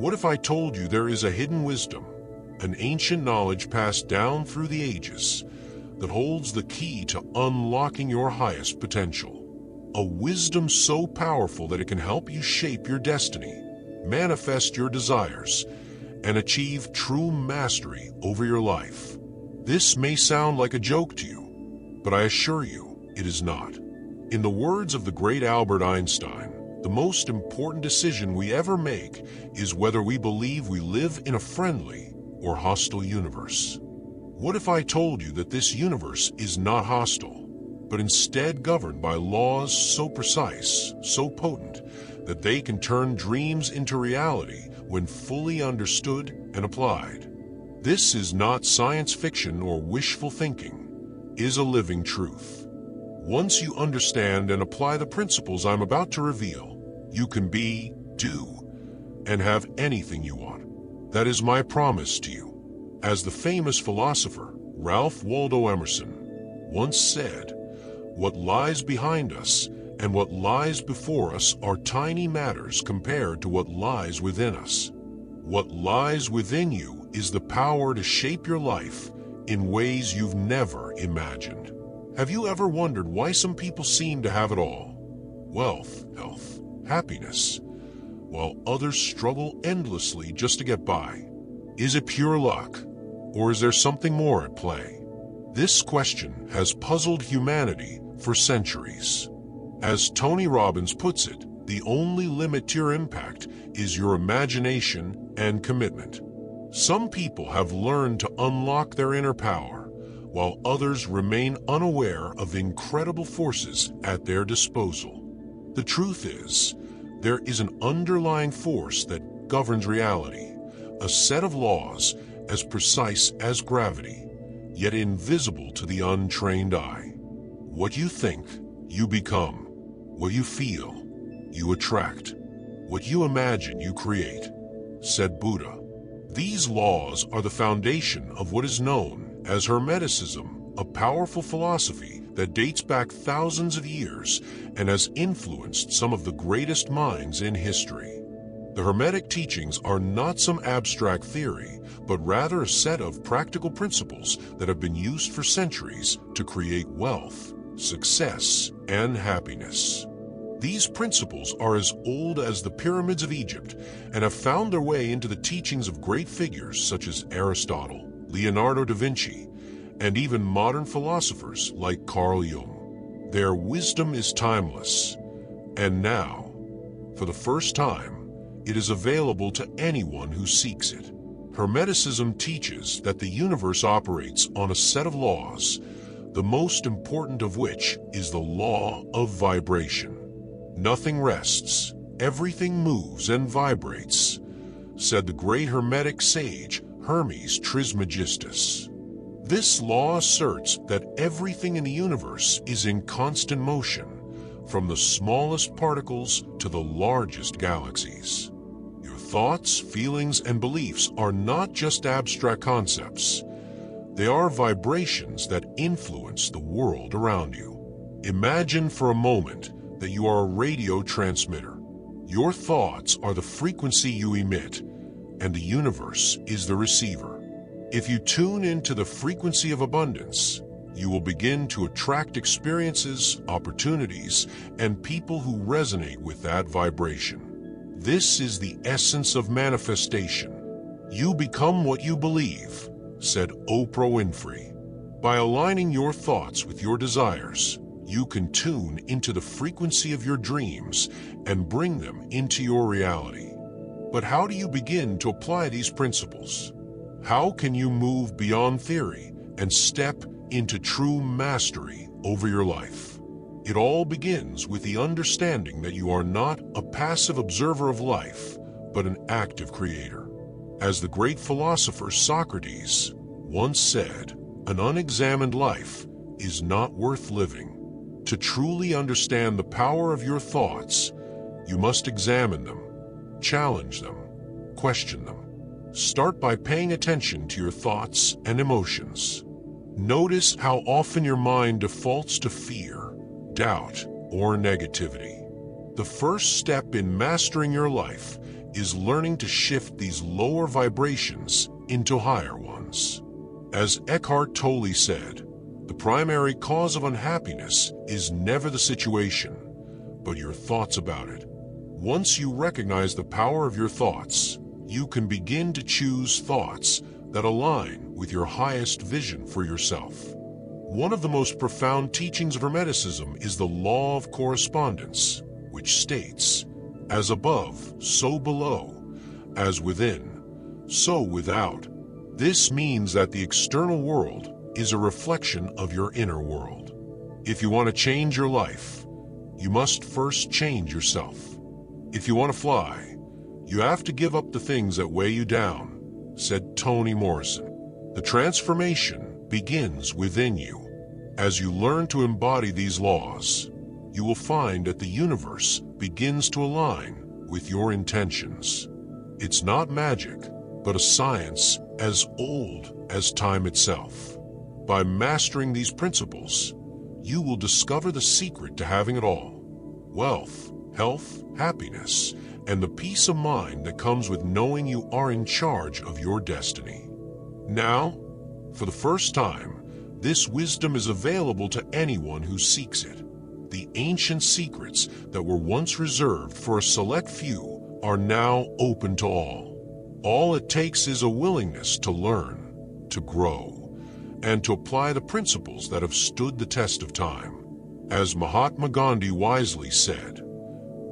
What if I told you there is a hidden wisdom, an ancient knowledge passed down through the ages, that holds the key to unlocking your highest potential? A wisdom so powerful that it can help you shape your destiny, manifest your desires, and achieve true mastery over your life. This may sound like a joke to you, but I assure you it is not. In the words of the great Albert Einstein, the most important decision we ever make is whether we believe we live in a friendly or hostile universe. What if I told you that this universe is not hostile, but instead governed by laws so precise, so potent, that they can turn dreams into reality when fully understood and applied? This is not science fiction or wishful thinking. It is a living truth. Once you understand and apply the principles I'm about to reveal, you can be, do, and have anything you want. That is my promise to you. As the famous philosopher Ralph Waldo Emerson once said, "What lies behind us and what lies before us are tiny matters compared to what lies within us. What lies within you is the power to shape your life in ways you've never imagined." Have you ever wondered why some people seem to have it all? Wealth, health, happiness, while others struggle endlessly just to get by? Is it pure luck, or is there something more at play? This question has puzzled humanity for centuries. As Tony Robbins puts it, the only limit to your impact is your imagination and commitment. Some people have learned to unlock their inner power, while others remain unaware of the incredible forces at their disposal. The truth is, there is an underlying force that governs reality, a set of laws as precise as gravity, yet invisible to the untrained eye. What you think, you become. What you feel, you attract. What you imagine, you create, said Buddha. These laws are the foundation of what is known as Hermeticism, a powerful philosophy that dates back thousands of years and has influenced some of the greatest minds in history. The Hermetic teachings are not some abstract theory, but rather a set of practical principles that have been used for centuries to create wealth, success, and happiness. These principles are as old as the pyramids of Egypt and have found their way into the teachings of great figures such as Aristotle, Leonardo da Vinci, and even modern philosophers like Carl Jung. Their wisdom is timeless, and now, for the first time, it is available to anyone who seeks it. Hermeticism teaches that the universe operates on a set of laws, the most important of which is the law of vibration. Nothing rests, everything moves and vibrates, said the great Hermetic sage Hermes Trismegistus. This law asserts that everything in the universe is in constant motion, from the smallest particles to the largest galaxies. Your thoughts, feelings, and beliefs are not just abstract concepts. They are vibrations that influence the world around you. Imagine for a moment that you are a radio transmitter. Your thoughts are the frequency you emit, and the universe is the receiver. If you tune into the frequency of abundance, you will begin to attract experiences, opportunities, and people who resonate with that vibration. This is the essence of manifestation. You become what you believe, said Oprah Winfrey. By aligning your thoughts with your desires, you can tune into the frequency of your dreams and bring them into your reality. But how do you begin to apply these principles? How can you move beyond theory and step into true mastery over your life? It all begins with the understanding that you are not a passive observer of life, but an active creator. As the great philosopher Socrates once said, "An unexamined life is not worth living." To truly understand the power of your thoughts, you must examine them, challenge them, question them. Start by paying attention to your thoughts and emotions. Notice how often your mind defaults to fear, doubt, or negativity. The first step in mastering your life is learning to shift these lower vibrations into higher ones. As Eckhart Tolle said, the primary cause of unhappiness is never the situation, but your thoughts about it. Once you recognize the power of your thoughts, you can begin to choose thoughts that align with your highest vision for yourself. One of the most profound teachings of Hermeticism is the law of correspondence, which states, "As above, so below, as within, so without." This means that the external world is a reflection of your inner world. If you want to change your life, you must first change yourself. If you want to fly, you have to give up the things that weigh you down, said Toni Morrison. The transformation begins within you. As you learn to embody these laws, you will find that the universe begins to align with your intentions. It's not magic, but a science as old as time itself. By mastering these principles, you will discover the secret to having it all: wealth, health, happiness, and the peace of mind that comes with knowing you are in charge of your destiny. Now, for the first time, this wisdom is available to anyone who seeks it. The ancient secrets that were once reserved for a select few are now open to all. All it takes is a willingness to learn, to grow, and to apply the principles that have stood the test of time. As Mahatma Gandhi wisely said,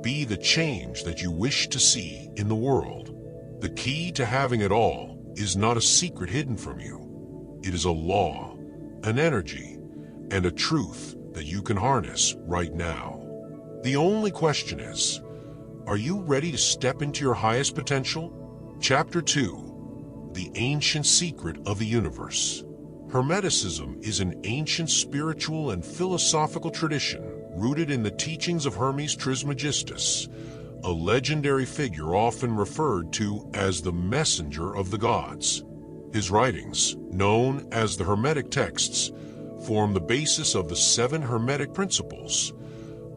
"Be the change that you wish to see in the world." The key to having it all is not a secret hidden from you. It is a law, an energy, and a truth that you can harness right now. The only question is, are you ready to step into your highest potential? Chapter 2. The Ancient Secret of the Universe. Hermeticism is an ancient spiritual and philosophical tradition rooted in the teachings of Hermes Trismegistus, a legendary figure often referred to as the messenger of the gods. His writings, known as the Hermetic texts, form the basis of the 7 Hermetic principles,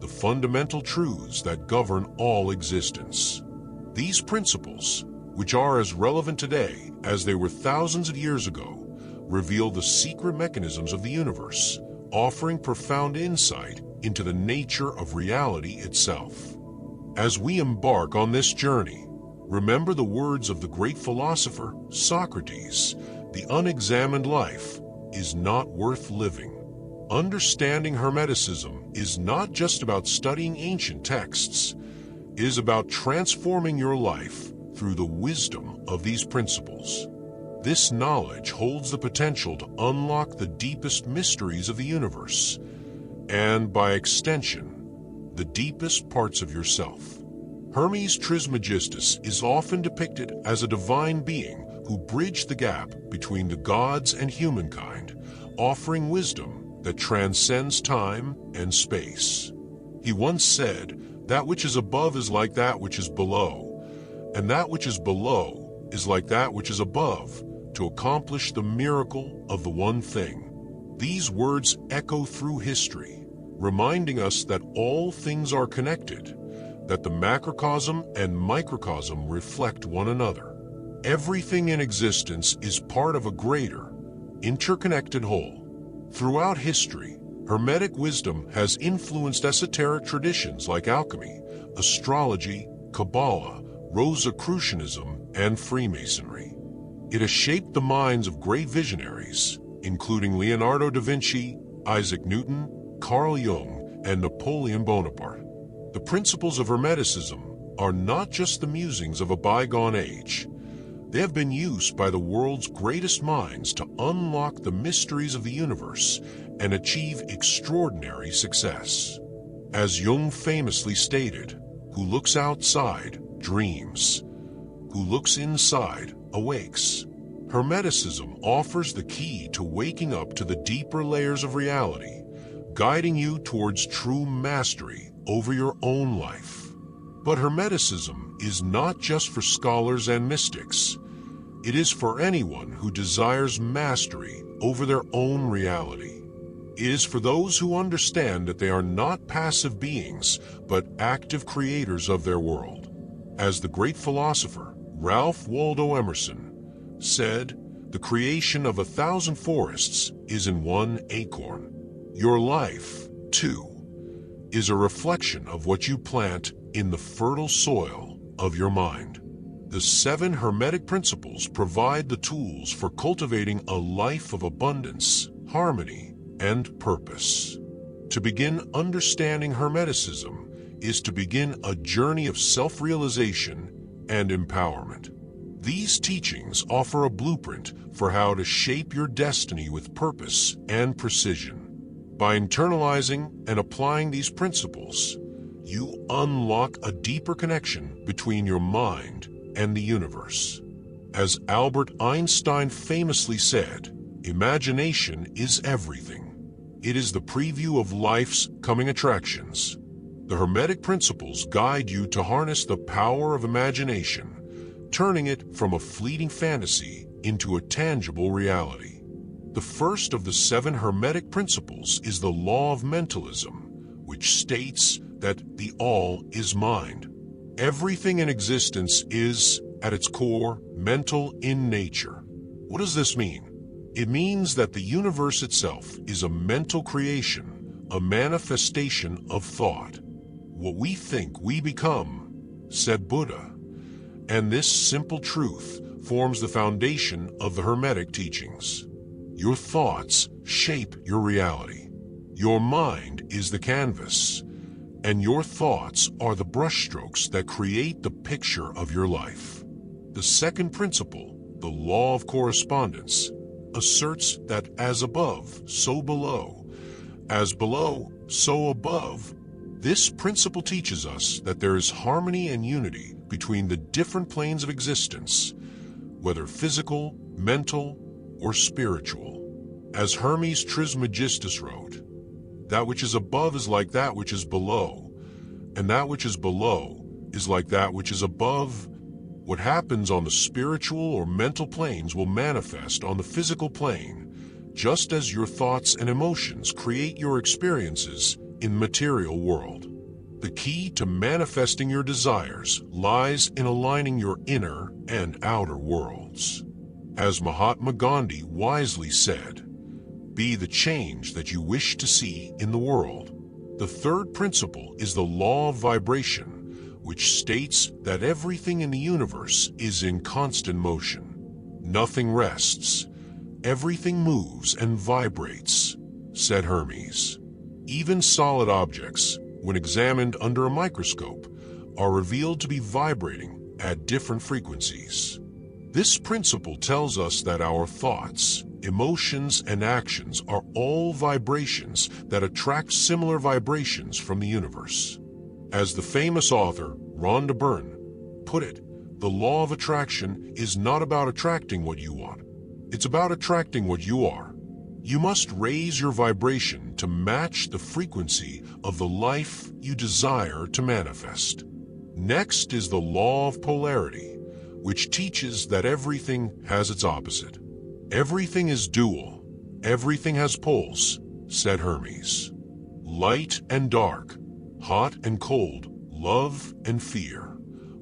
the fundamental truths that govern all existence. These principles, which are as relevant today as they were thousands of years ago, reveal the secret mechanisms of the universe, offering profound insight into the nature of reality itself. As we embark on this journey, remember the words of the great philosopher Socrates: "The unexamined life is not worth living." Understanding Hermeticism is not just about studying ancient texts. It is about transforming your life through the wisdom of these principles. This knowledge holds the potential to unlock the deepest mysteries of the universe, and by extension, the deepest parts of yourself. Hermes Trismegistus is often depicted as a divine being who bridged the gap between the gods and humankind, offering wisdom that transcends time and space. He once said, "That which is above is like that which is below, and that which is below is like that which is above, to accomplish the miracle of the one thing." These words echo through history, reminding us that all things are connected, that the macrocosm and microcosm reflect one another. Everything in existence is part of a greater, interconnected whole. Throughout history, Hermetic wisdom has influenced esoteric traditions like alchemy, astrology, Kabbalah, Rosicrucianism, and Freemasonry. It has shaped the minds of great visionaries, including Leonardo da Vinci, Isaac Newton, Carl Jung, and Napoleon Bonaparte. The principles of Hermeticism are not just the musings of a bygone age. They have been used by the world's greatest minds to unlock the mysteries of the universe and achieve extraordinary success. As Jung famously stated, "Who looks outside dreams. Who looks inside awakes." Hermeticism offers the key to waking up to the deeper layers of reality, guiding you towards true mastery over your own life. But Hermeticism is not just for scholars and mystics. It is for anyone who desires mastery over their own reality. It is for those who understand that they are not passive beings, but active creators of their world. As the great philosopher Ralph Waldo Emerson said, "The creation of 1,000 forests is in one acorn." Your life, too, is a reflection of what you plant in the fertile soil of your mind. The 7 Hermetic principles provide the tools for cultivating a life of abundance, harmony, and purpose. To begin understanding Hermeticism is to begin a journey of self-realization and empowerment. These teachings offer a blueprint for how to shape your destiny with purpose and precision. By internalizing and applying these principles, you unlock a deeper connection between your mind and the universe. As Albert Einstein famously said, "Imagination is everything. It is the preview of life's coming attractions." The Hermetic principles guide you to harness the power of imagination, turning it from a fleeting fantasy into a tangible reality. The first of the 7 Hermetic principles is the law of mentalism, which states that the all is mind. Everything in existence is, at its core, mental in nature. What does this mean? It means that the universe itself is a mental creation, a manifestation of thought. What we think we become, said Buddha. And this simple truth forms the foundation of the Hermetic teachings. Your thoughts shape your reality. Your mind is the canvas, and your thoughts are the brushstrokes that create the picture of your life. The second principle, the law of correspondence, asserts that as above, so below, as below, so above. This principle teaches us that there is harmony and unity between the different planes of existence, whether physical, mental, or spiritual. As Hermes Trismegistus wrote, "That which is above is like that which is below, and that which is below is like that which is above." What happens on the spiritual or mental planes will manifest on the physical plane, just as your thoughts and emotions create your experiences in the material world. The key to manifesting your desires lies in aligning your inner and outer worlds. As Mahatma Gandhi wisely said, "Be the change that you wish to see in the world." The third principle is the law of vibration, which states that everything in the universe is in constant motion. Nothing rests. Everything moves and vibrates, said Hermes. Even solid objects, when examined under a microscope, are revealed to be vibrating at different frequencies. This principle tells us that our thoughts, emotions, and actions are all vibrations that attract similar vibrations from the universe. As the famous author Rhonda Byrne put it, the law of attraction is not about attracting what you want. It's about attracting what you are. You must raise your vibration to match the frequency of the life you desire to manifest. Next is the law of polarity, which teaches that everything has its opposite. Everything is dual. Everything has poles, said Hermes. Light and dark, hot and cold, love and fear.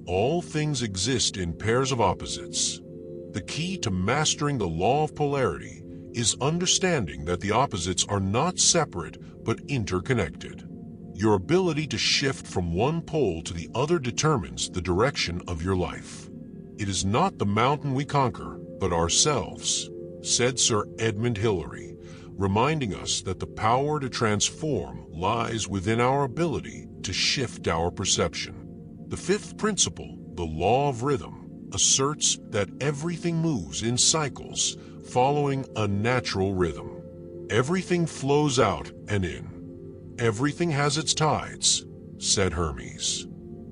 All things exist in pairs of opposites. The key to mastering the law of polarity is understanding that the opposites are not separate but interconnected. Your ability to shift from one pole to the other determines the direction of your life. It is not the mountain we conquer, but ourselves, said Sir Edmund Hillary, reminding us that the power to transform lies within our ability to shift our perception. The fifth principle, the law of rhythm, asserts that everything moves in cycles, following a natural rhythm. Everything flows out and in. Everything has its tides, said Hermes.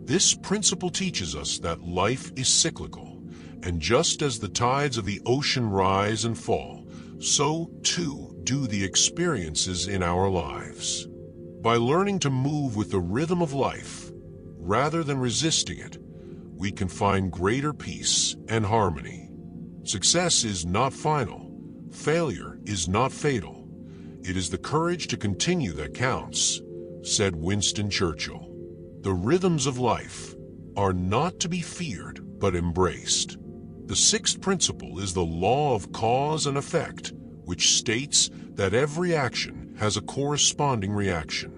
This principle teaches us that life is cyclical, and just as the tides of the ocean rise and fall, so too do the experiences in our lives. By learning to move with the rhythm of life, rather than resisting it, we can find greater peace and harmony. Success is not final. Failure is not fatal. It is the courage to continue that counts, said Winston Churchill. The rhythms of life, are not to be feared but embraced. The sixth principle is the law of cause and effect, which states that every action has a corresponding reaction.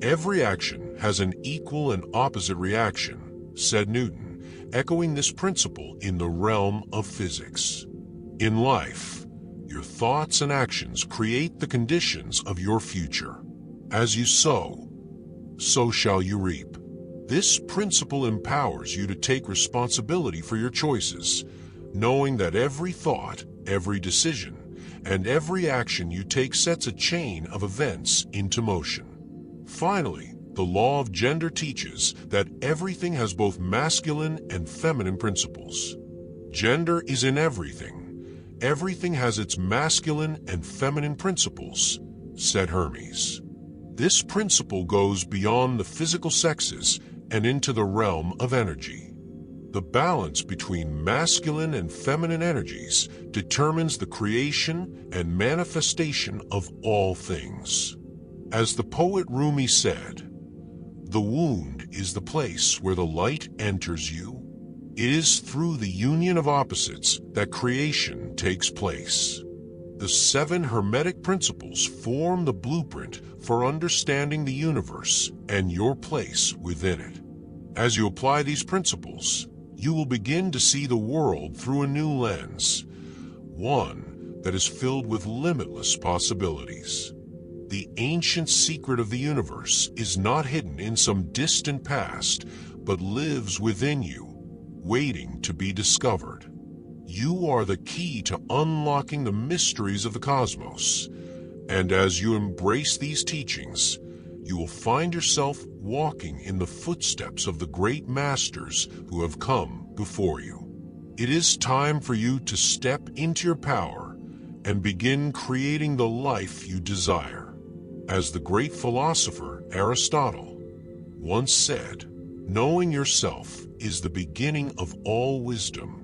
Every action has an equal and opposite reaction, said Newton, echoing this principle in the realm of physics. In life, your thoughts and actions create the conditions of your future. As you sow, so shall you reap. This principle empowers you to take responsibility for your choices, knowing that every thought, every decision, and every action you take sets a chain of events into motion. Finally, the law of gender teaches that everything has both masculine and feminine principles. Gender is in everything. Everything has its masculine and feminine principles, said Hermes. This principle goes beyond the physical sexes and into the realm of energy. The balance between masculine and feminine energies determines the creation and manifestation of all things. As the poet Rumi said, "The wound is the place where the light enters you. It is through the union of opposites that creation takes place." The 7 Hermetic principles form the blueprint for understanding the universe and your place within it. As you apply these principles, you will begin to see the world through a new lens, one that is filled with limitless possibilities. The ancient secret of the universe is not hidden in some distant past, but lives within you, waiting to be discovered. You are the key to unlocking the mysteries of the cosmos, and as you embrace these teachings, you will find yourself walking in the footsteps of the great masters who have come before you. It is time for you to step into your power and begin creating the life you desire. As the great philosopher Aristotle once said, "Knowing yourself is the beginning of all wisdom."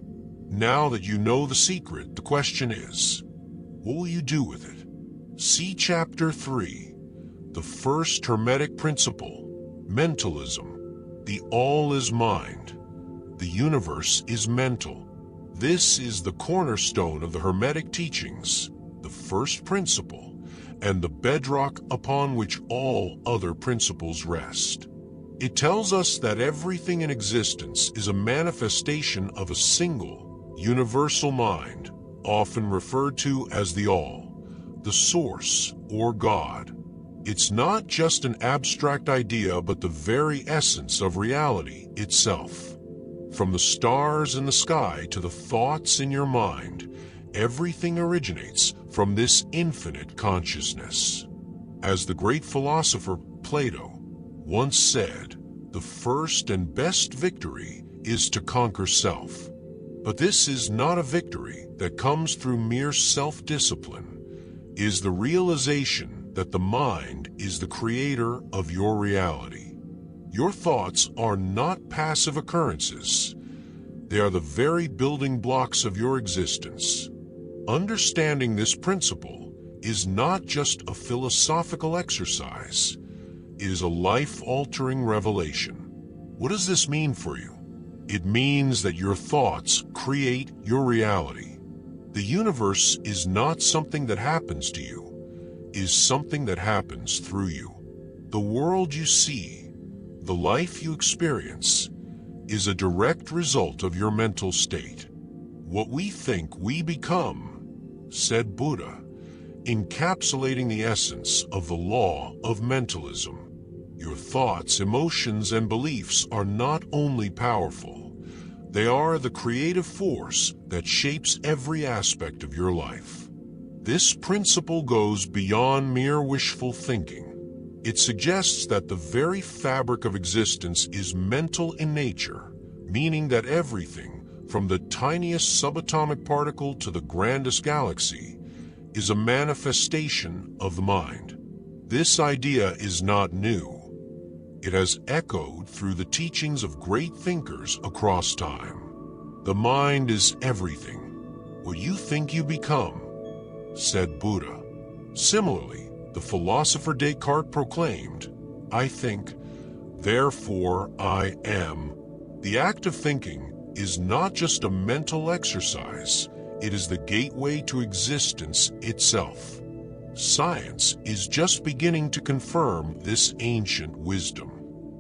Now that you know the secret, the question is, what will you do with it? See Chapter 3. The first Hermetic principle, mentalism. The all is mind. The universe is mental. This is the cornerstone of the Hermetic teachings, the first principle, and the bedrock upon which all other principles rest. It tells us that everything in existence is a manifestation of a single, universal mind, often referred to as the All, the Source, or God. It's not just an abstract idea, but the very essence of reality itself. From the stars in the sky to the thoughts in your mind, everything originates from this infinite consciousness. As the great philosopher Plato once said, "The first and best victory is to conquer self." But this is not a victory that comes through mere self-discipline. It is the realization that the mind is the creator of your reality. Your thoughts are not passive occurrences. They are the very building blocks of your existence. Understanding this principle is not just a philosophical exercise. It is a life-altering revelation. What does this mean for you? It means that your thoughts create your reality. The universe is not something that happens to you. Is something that happens through you. The world you see, the life you experience, is a direct result of your mental state. What we think, we become, said Buddha, encapsulating the essence of the law of mentalism. Your thoughts, emotions, and beliefs are not only powerful, they are the creative force that shapes every aspect of your life. This principle goes beyond mere wishful thinking. It suggests that the very fabric of existence is mental in nature, meaning that everything, from the tiniest subatomic particle to the grandest galaxy, is a manifestation of the mind. This idea is not new. It has echoed through the teachings of great thinkers across time. The mind is everything. What you think you become, said Buddha. Similarly, the philosopher Descartes proclaimed, "I think, therefore I am." The act of thinking is not just a mental exercise, it is the gateway to existence itself. Science is just beginning to confirm this ancient wisdom.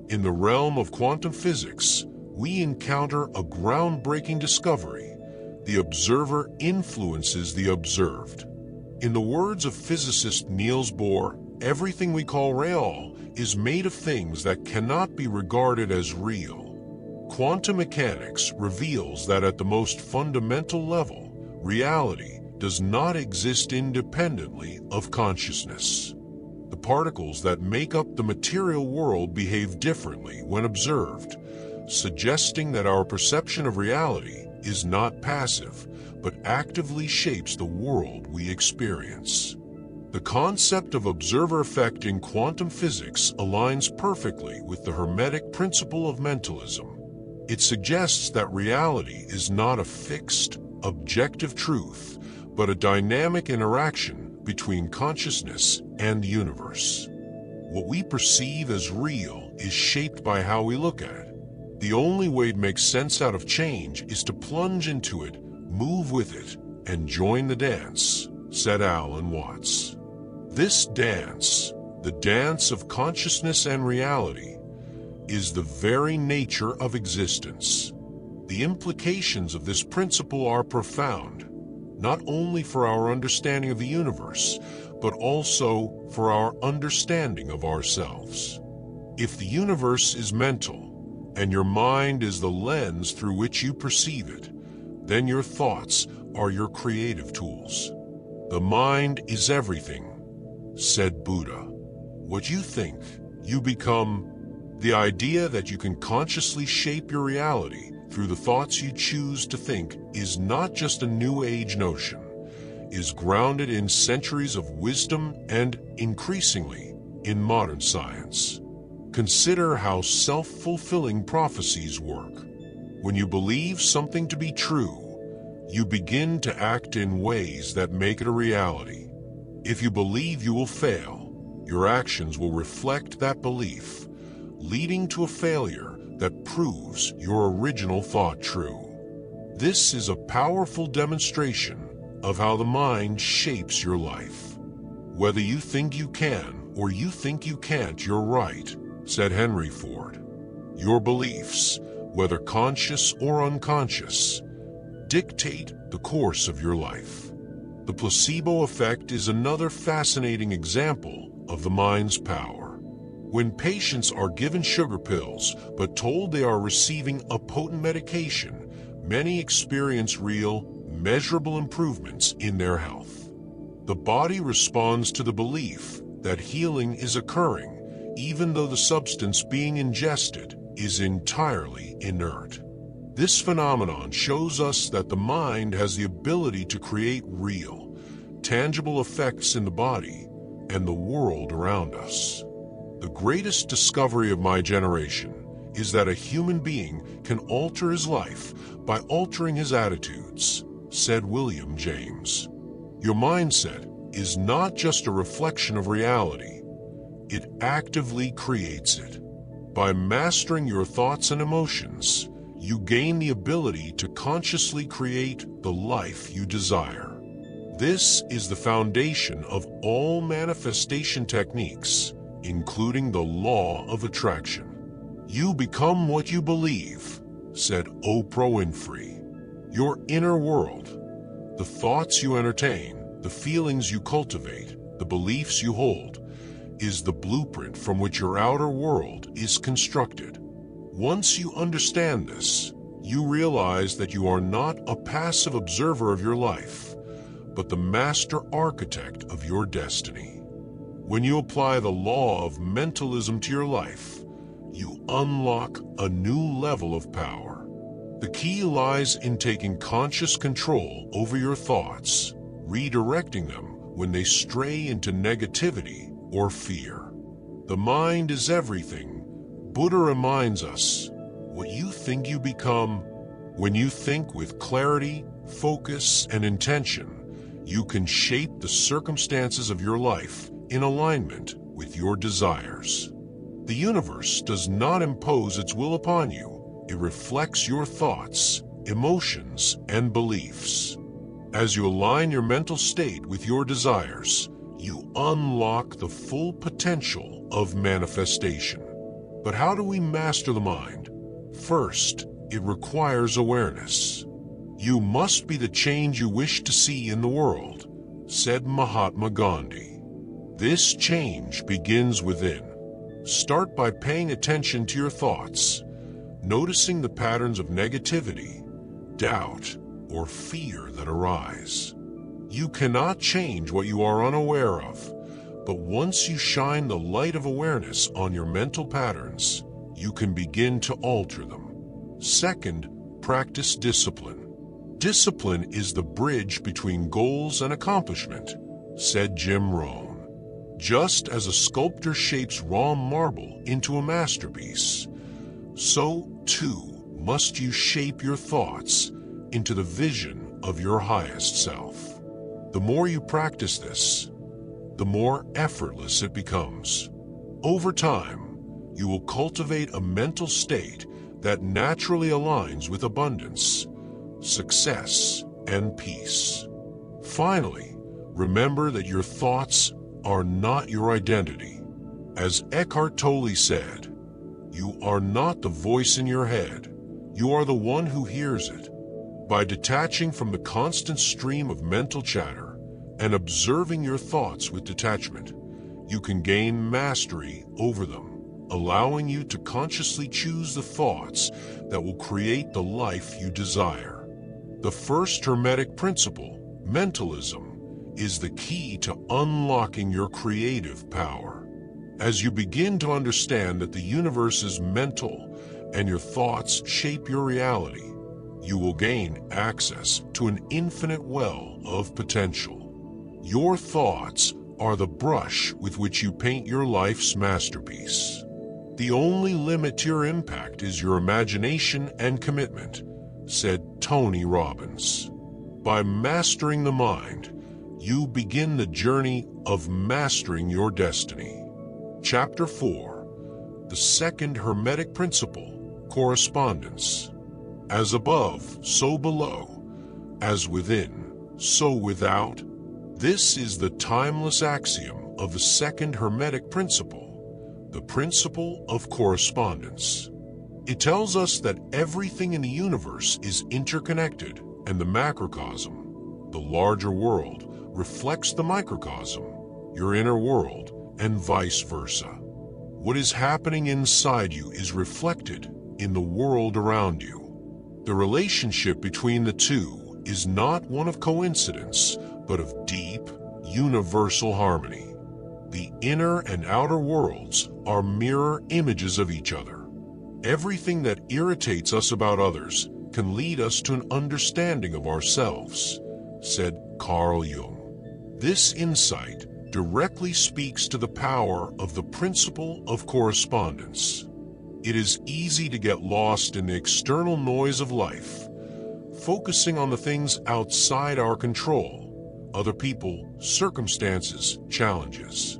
In the realm of quantum physics, we encounter a groundbreaking discovery. The observer influences the observed. In the words of physicist Niels Bohr, everything we call real is made of things that cannot be regarded as real. Quantum mechanics reveals that at the most fundamental level, reality does not exist independently of consciousness. The particles that make up the material world behave differently when observed, suggesting that our perception of reality is not passive, but actively shapes the world we experience. The concept of observer effect in quantum physics aligns perfectly with the Hermetic Principle of Mentalism. It suggests that reality is not a fixed, objective truth, but a dynamic interaction between consciousness and the universe. What we perceive as real is shaped by how we look at it. The only way to make sense out of change is to plunge into it, move with it, and join the dance, said Alan Watts. This dance, the dance of consciousness and reality, is the very nature of existence. The implications of this principle are profound, not only for our understanding of the universe, but also for our understanding of ourselves. If the universe is mental, and your mind is the lens through which you perceive it, then your thoughts are your creative tools. The mind is everything, said Buddha. What you think, you become. The idea that you can consciously shape your reality through the thoughts you choose to think is not just a New Age notion, is grounded in centuries of wisdom and, increasingly, in modern science. Consider how self-fulfilling prophecies work. When you believe something to be true, you begin to act in ways that make it a reality. If you believe you will fail, your actions will reflect that belief, leading to a failure that proves your original thought true. This is a powerful demonstration of how the mind shapes your life. Whether you think you can or you think you can't, you're right, said Henry Ford. Your beliefs, whether conscious or unconscious, dictate the course of your life. The placebo effect is another fascinating example of the mind's power. When patients are given sugar pills but told they are receiving a potent medication, many experience real, measurable improvements in their health. The body responds to the belief that healing is occurring, even though the substance being ingested is entirely inert. This phenomenon shows us that the mind has the ability to create real, tangible effects in the body and the world around us. The greatest discovery of my generation is that a human being can alter his life by altering his attitudes, said William James. Your mindset is not just a reflection of reality, it actively creates it. By mastering your thoughts and emotions, you gain the ability to consciously create the life you desire. This is the foundation of all manifestation techniques, including the law of attraction. You become what you believe, said Oprah Winfrey. Your inner world, the thoughts you entertain, the feelings you cultivate, the beliefs you hold, is the blueprint from which your outer world is constructed. Once you understand this, you realize that you are not a passive observer of your life, but the master architect of your destiny. When you apply the law of mentalism to your life, you unlock a new level of power. The key lies in taking conscious control over your thoughts, redirecting them when they stray into negativity or fear. The mind is everything. Buddha reminds us, what you think you become. When you think with clarity, focus, and intention, you can shape the circumstances of your life in alignment with your desires. The universe does not impose its will upon you, it reflects your thoughts, emotions, and beliefs. As you align your mental state with your desires, you unlock the full potential of manifestation. But how do we master the mind? First, it requires awareness. You must be the change you wish to see in the world, said Mahatma Gandhi. This change begins within. Start by paying attention to your thoughts, noticing the patterns of negativity, doubt, or fear that arise. You cannot change what you are unaware of, but once you shine the light of awareness on your mental patterns, you can begin to alter them. Second, practice discipline. Discipline is the bridge between goals and accomplishment, said Jim Rohn. Just as a sculptor shapes raw marble into a masterpiece, so too must you shape your thoughts into the vision of your highest self. The more you practice this, the more effortless it becomes. Over time, you will cultivate a mental state that naturally aligns with abundance, success, and peace. Finally, remember that your thoughts are not your identity. As Eckhart Tolle said, you are not the voice in your head, you are the one who hears it. By detaching from the constant stream of mental chatter and observing your thoughts with detachment, you can gain mastery over them, allowing you to consciously choose the thoughts that will create the life you desire. The first Hermetic principle, mentalism, is the key to unlocking your creative power. As you begin to understand that the universe is mental and your thoughts shape your reality, you will gain access to an infinite well of potential. Your thoughts are the brush with which you paint your life's masterpiece. The only limit to your impact is your imagination and commitment, said Tony Robbins. By mastering the mind, you begin the journey of mastering your destiny. Chapter 4. The second Hermetic principle, Correspondence. As above, so below. As within, so without. This is the timeless axiom of the second Hermetic principle, the principle of correspondence. It tells us that everything in the universe is interconnected, and the macrocosm, the larger world, reflects the microcosm, your inner world, and vice versa. What is happening inside you is reflected in the world around you. The relationship between the two is not one of coincidence, but of deep, universal harmony. The inner and outer worlds are mirror images of each other. Everything that irritates us about others can lead us to an understanding of ourselves, said Carl Jung. This insight directly speaks to the power of the principle of correspondence. It is easy to get lost in the external noise of life, focusing on the things outside our control, other people, circumstances, challenges.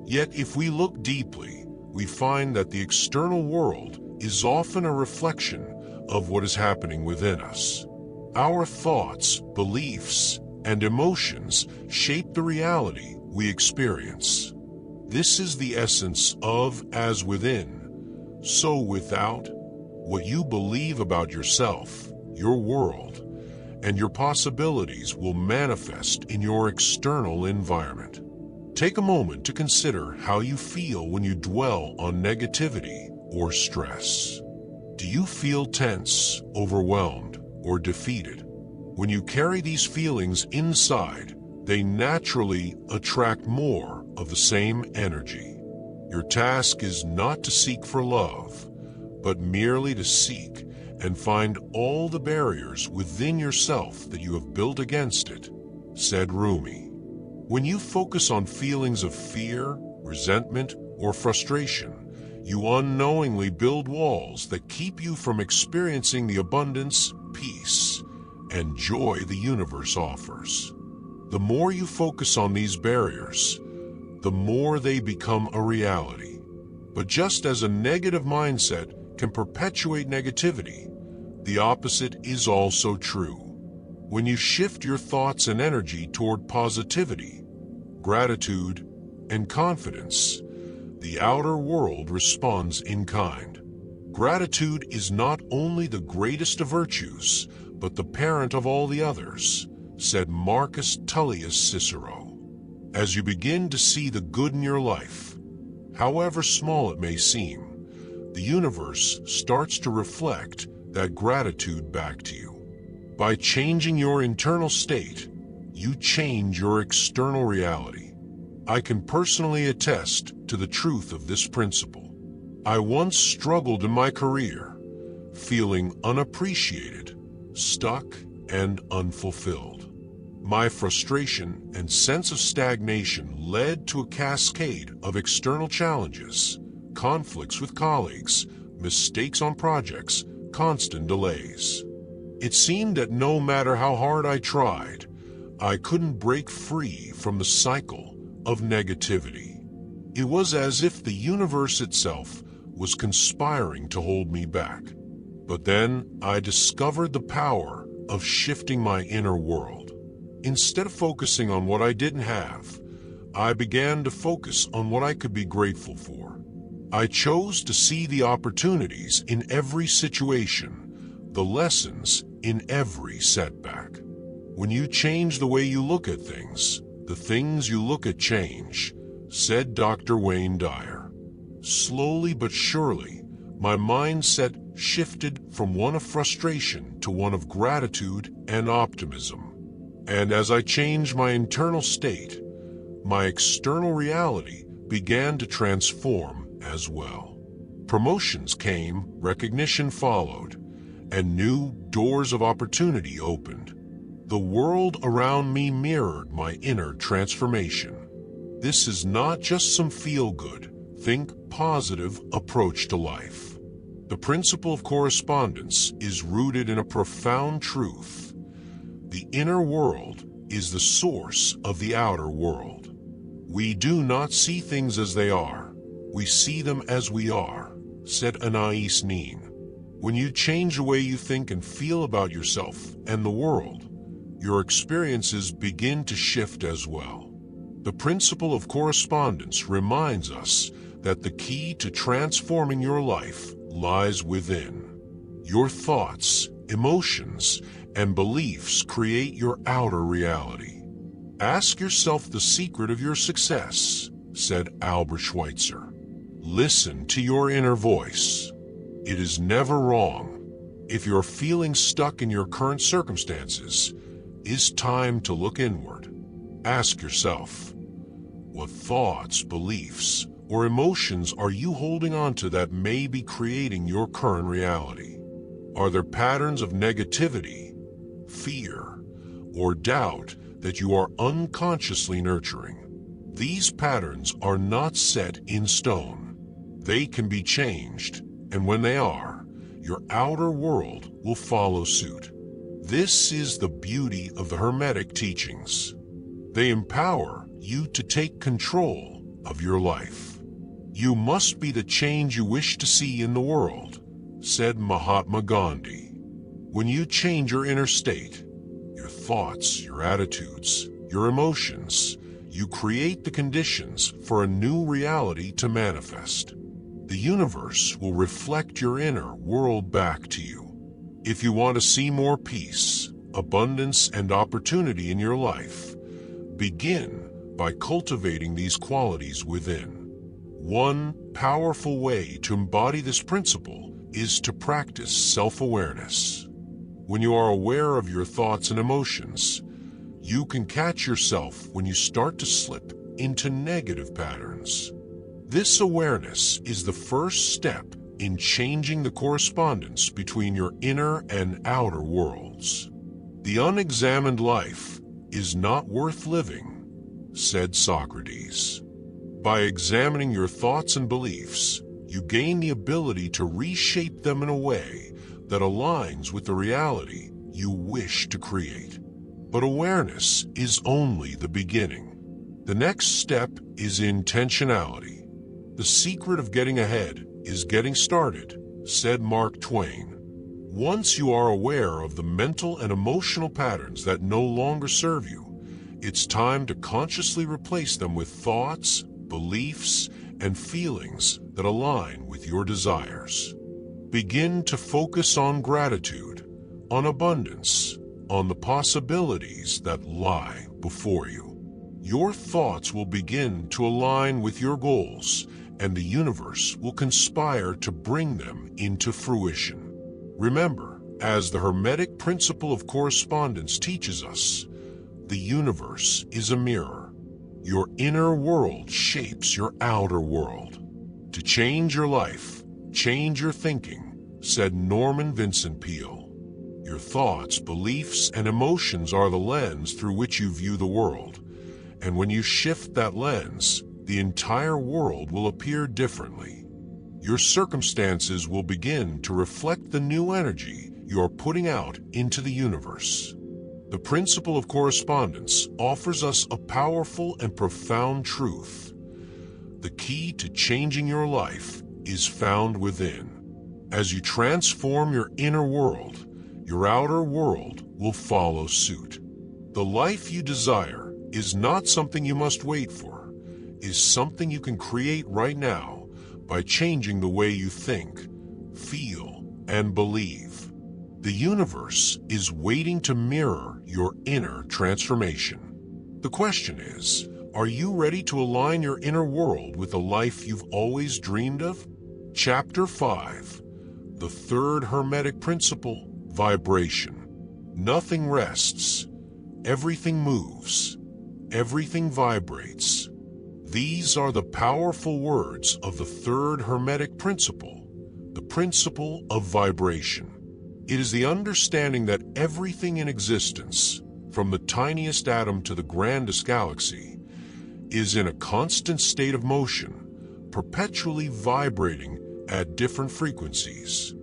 Yet if we look deeply, we find that the external world is often a reflection of what is happening within us. Our thoughts, beliefs, and emotions shape the reality we experience. This is the essence of as within, so without. What you believe about yourself, your world, and your possibilities will manifest in your external environment. Take a moment to consider how you feel when you dwell on negativity or stress. Do you feel tense, overwhelmed, or defeated? When you carry these feelings inside, they naturally attract more of the same energy. Your task is not to seek for love, but merely to seek and find all the barriers within yourself that you have built against it, said Rumi. When you focus on feelings of fear, resentment, or frustration, you unknowingly build walls that keep you from experiencing the abundance, peace, and joy the universe offers. The more you focus on these barriers, the more they become a reality. But just as a negative mindset can perpetuate negativity, the opposite is also true. When you shift your thoughts and energy toward positivity, gratitude, and confidence, the outer world responds in kind. Gratitude is not only the greatest of virtues, but the parent of all the others, said Marcus Tullius Cicero. As you begin to see the good in your life, however small it may seem, the universe starts to reflect that gratitude back to you. By changing your internal state, you change your external reality. I can personally attest to the truth of this principle. I once struggled in my career, feeling unappreciated, stuck, and unfulfilled. My frustration and sense of stagnation led to a cascade of external challenges, conflicts with colleagues, mistakes on projects, constant delays. It seemed that no matter how hard I tried, I couldn't break free from the cycle of negativity. It was as if the universe itself was conspiring to hold me back. But then I discovered the power of shifting my inner world. Instead of focusing on what I didn't have, I began to focus on what I could be grateful for. I chose to see the opportunities in every situation, the lessons in every setback. When you change the way you look at things, the things you look at change, said Dr. Wayne Dyer. Slowly but surely, my mindset shifted from one of frustration to one of gratitude and optimism. And as I changed my internal state, my external reality began to transform as well. Promotions came, recognition followed, and new doors of opportunity opened. The world around me mirrored my inner transformation. This is not just some feel-good, think positive approach to life. The principle of correspondence is rooted in a profound truth. The inner world is the source of the outer world. We do not see things as they are. We see them as we are, said Anais Nin. When you change the way you think and feel about yourself and the world, your experiences begin to shift as well. The principle of correspondence reminds us that the key to transforming your life lies within. Your thoughts, emotions, and beliefs create your outer reality. Ask yourself the secret of your success, said Albert Schweitzer. Listen to your inner voice. It is never wrong. If you're feeling stuck in your current circumstances, it's time to look inward. Ask yourself, what thoughts, beliefs, or emotions are you holding on to that may be creating your current reality? Are there patterns of negativity, fear, or doubt that you are unconsciously nurturing? These patterns are not set in stone. They can be changed, and when they are, your outer world will follow suit. This is the beauty of the Hermetic teachings. They empower you to take control of your life. You must be the change you wish to see in the world, said Mahatma Gandhi. When you change your inner state, your thoughts, your attitudes, your emotions, you create the conditions for a new reality to manifest. The universe will reflect your inner world back to you. If you want to see more peace, abundance, and opportunity in your life, begin by cultivating these qualities within. One powerful way to embody this principle is to practice self-awareness. When you are aware of your thoughts and emotions, you can catch yourself when you start to slip into negative patterns. This awareness is the first step in changing the correspondence between your inner and outer worlds. The unexamined life is not worth living, said Socrates. By examining your thoughts and beliefs, you gain the ability to reshape them in a way that aligns with the reality you wish to create. But awareness is only the beginning. The next step is intentionality. The secret of getting ahead is getting started, said Mark Twain. Once you are aware of the mental and emotional patterns that no longer serve you, it's time to consciously replace them with thoughts, beliefs, and feelings that align with your desires. Begin to focus on gratitude, on abundance, on the possibilities that lie before you. Your thoughts will begin to align with your goals, and the universe will conspire to bring them into fruition. Remember, as the Hermetic Principle of Correspondence teaches us, the universe is a mirror. Your inner world shapes your outer world. To change your life, change your thinking, said Norman Vincent Peale. Your thoughts, beliefs, and emotions are the lens through which you view the world. And when you shift that lens, the entire world will appear differently. Your circumstances will begin to reflect the new energy you are putting out into the universe. The Principle of Correspondence offers us a powerful and profound truth. The key to changing your life is found within. As you transform your inner world, your outer world will follow suit. The life you desire is not something you must wait for, is something you can create right now by changing the way you think, feel, and believe. The universe is waiting to mirror your inner transformation. The question is, are you ready to align your inner world with the life you've always dreamed of? Chapter 5. The third Hermetic Principle, Vibration. Nothing rests. Everything moves. Everything vibrates. These are the powerful words of the third Hermetic Principle, the principle of vibration. It is the understanding that everything in existence, from the tiniest atom to the grandest galaxy, is in a constant state of motion, perpetually vibrating at different frequencies.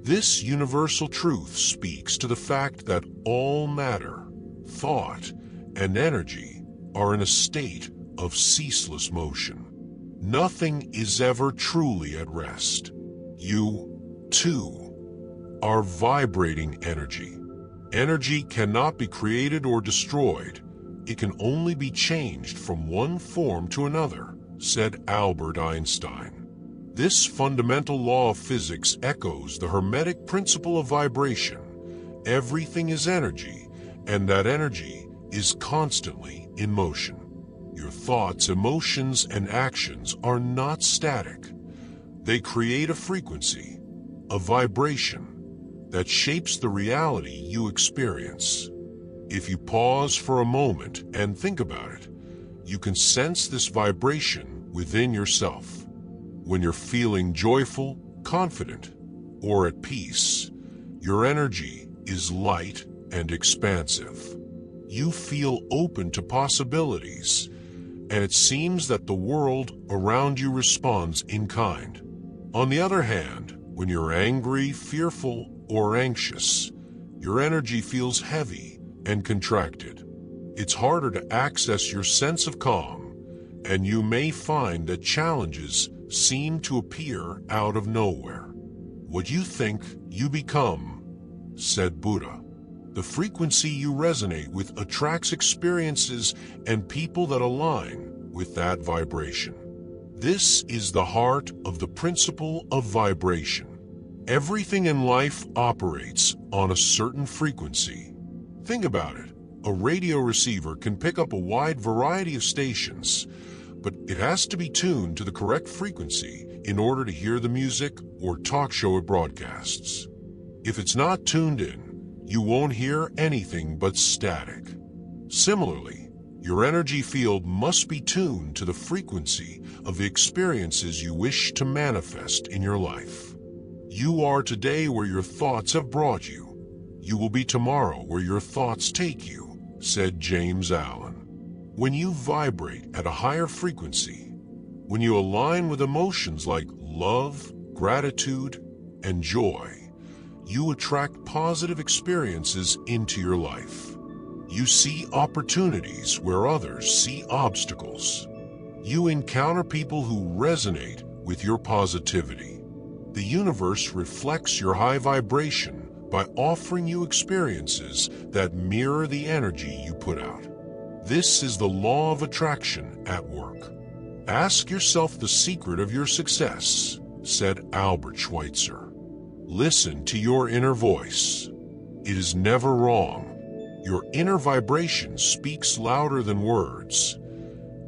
This universal truth speaks to the fact that all matter, thought, and energy are in a state of ceaseless motion. Nothing is ever truly at rest. You, too, are vibrating energy. Energy cannot be created or destroyed. It can only be changed from one form to another, said Albert Einstein. This fundamental law of physics echoes the Hermetic Principle of vibration. Everything is energy, and that energy is constantly in motion. Your thoughts, emotions, and actions are not static. They create a frequency, a vibration, that shapes the reality you experience. If you pause for a moment and think about it, you can sense this vibration within yourself. When you're feeling joyful, confident, or at peace, your energy is light and expansive. You feel open to possibilities, and it seems that the world around you responds in kind. On the other hand, when you're angry, fearful, or anxious, your energy feels heavy and contracted. It's harder to access your sense of calm, and you may find that challenges seem to appear out of nowhere. What you think, you become, said Buddha. The frequency you resonate with attracts experiences and people that align with that vibration. This is the heart of the principle of vibration. Everything in life operates on a certain frequency. Think about it. A radio receiver can pick up a wide variety of stations, but it has to be tuned to the correct frequency in order to hear the music or talk show it broadcasts. If it's not tuned in, you won't hear anything but static. Similarly, your energy field must be tuned to the frequency of the experiences you wish to manifest in your life. You are today where your thoughts have brought you. You will be tomorrow where your thoughts take you, said James Allen. When you vibrate at a higher frequency, when you align with emotions like love, gratitude, and joy, you attract positive experiences into your life. You see opportunities where others see obstacles. You encounter people who resonate with your positivity. The universe reflects your high vibration by offering you experiences that mirror the energy you put out. This is the law of attraction at work. Ask yourself the secret of your success, said Albert Schweitzer. Listen to your inner voice. It is never wrong. Your inner vibration speaks louder than words.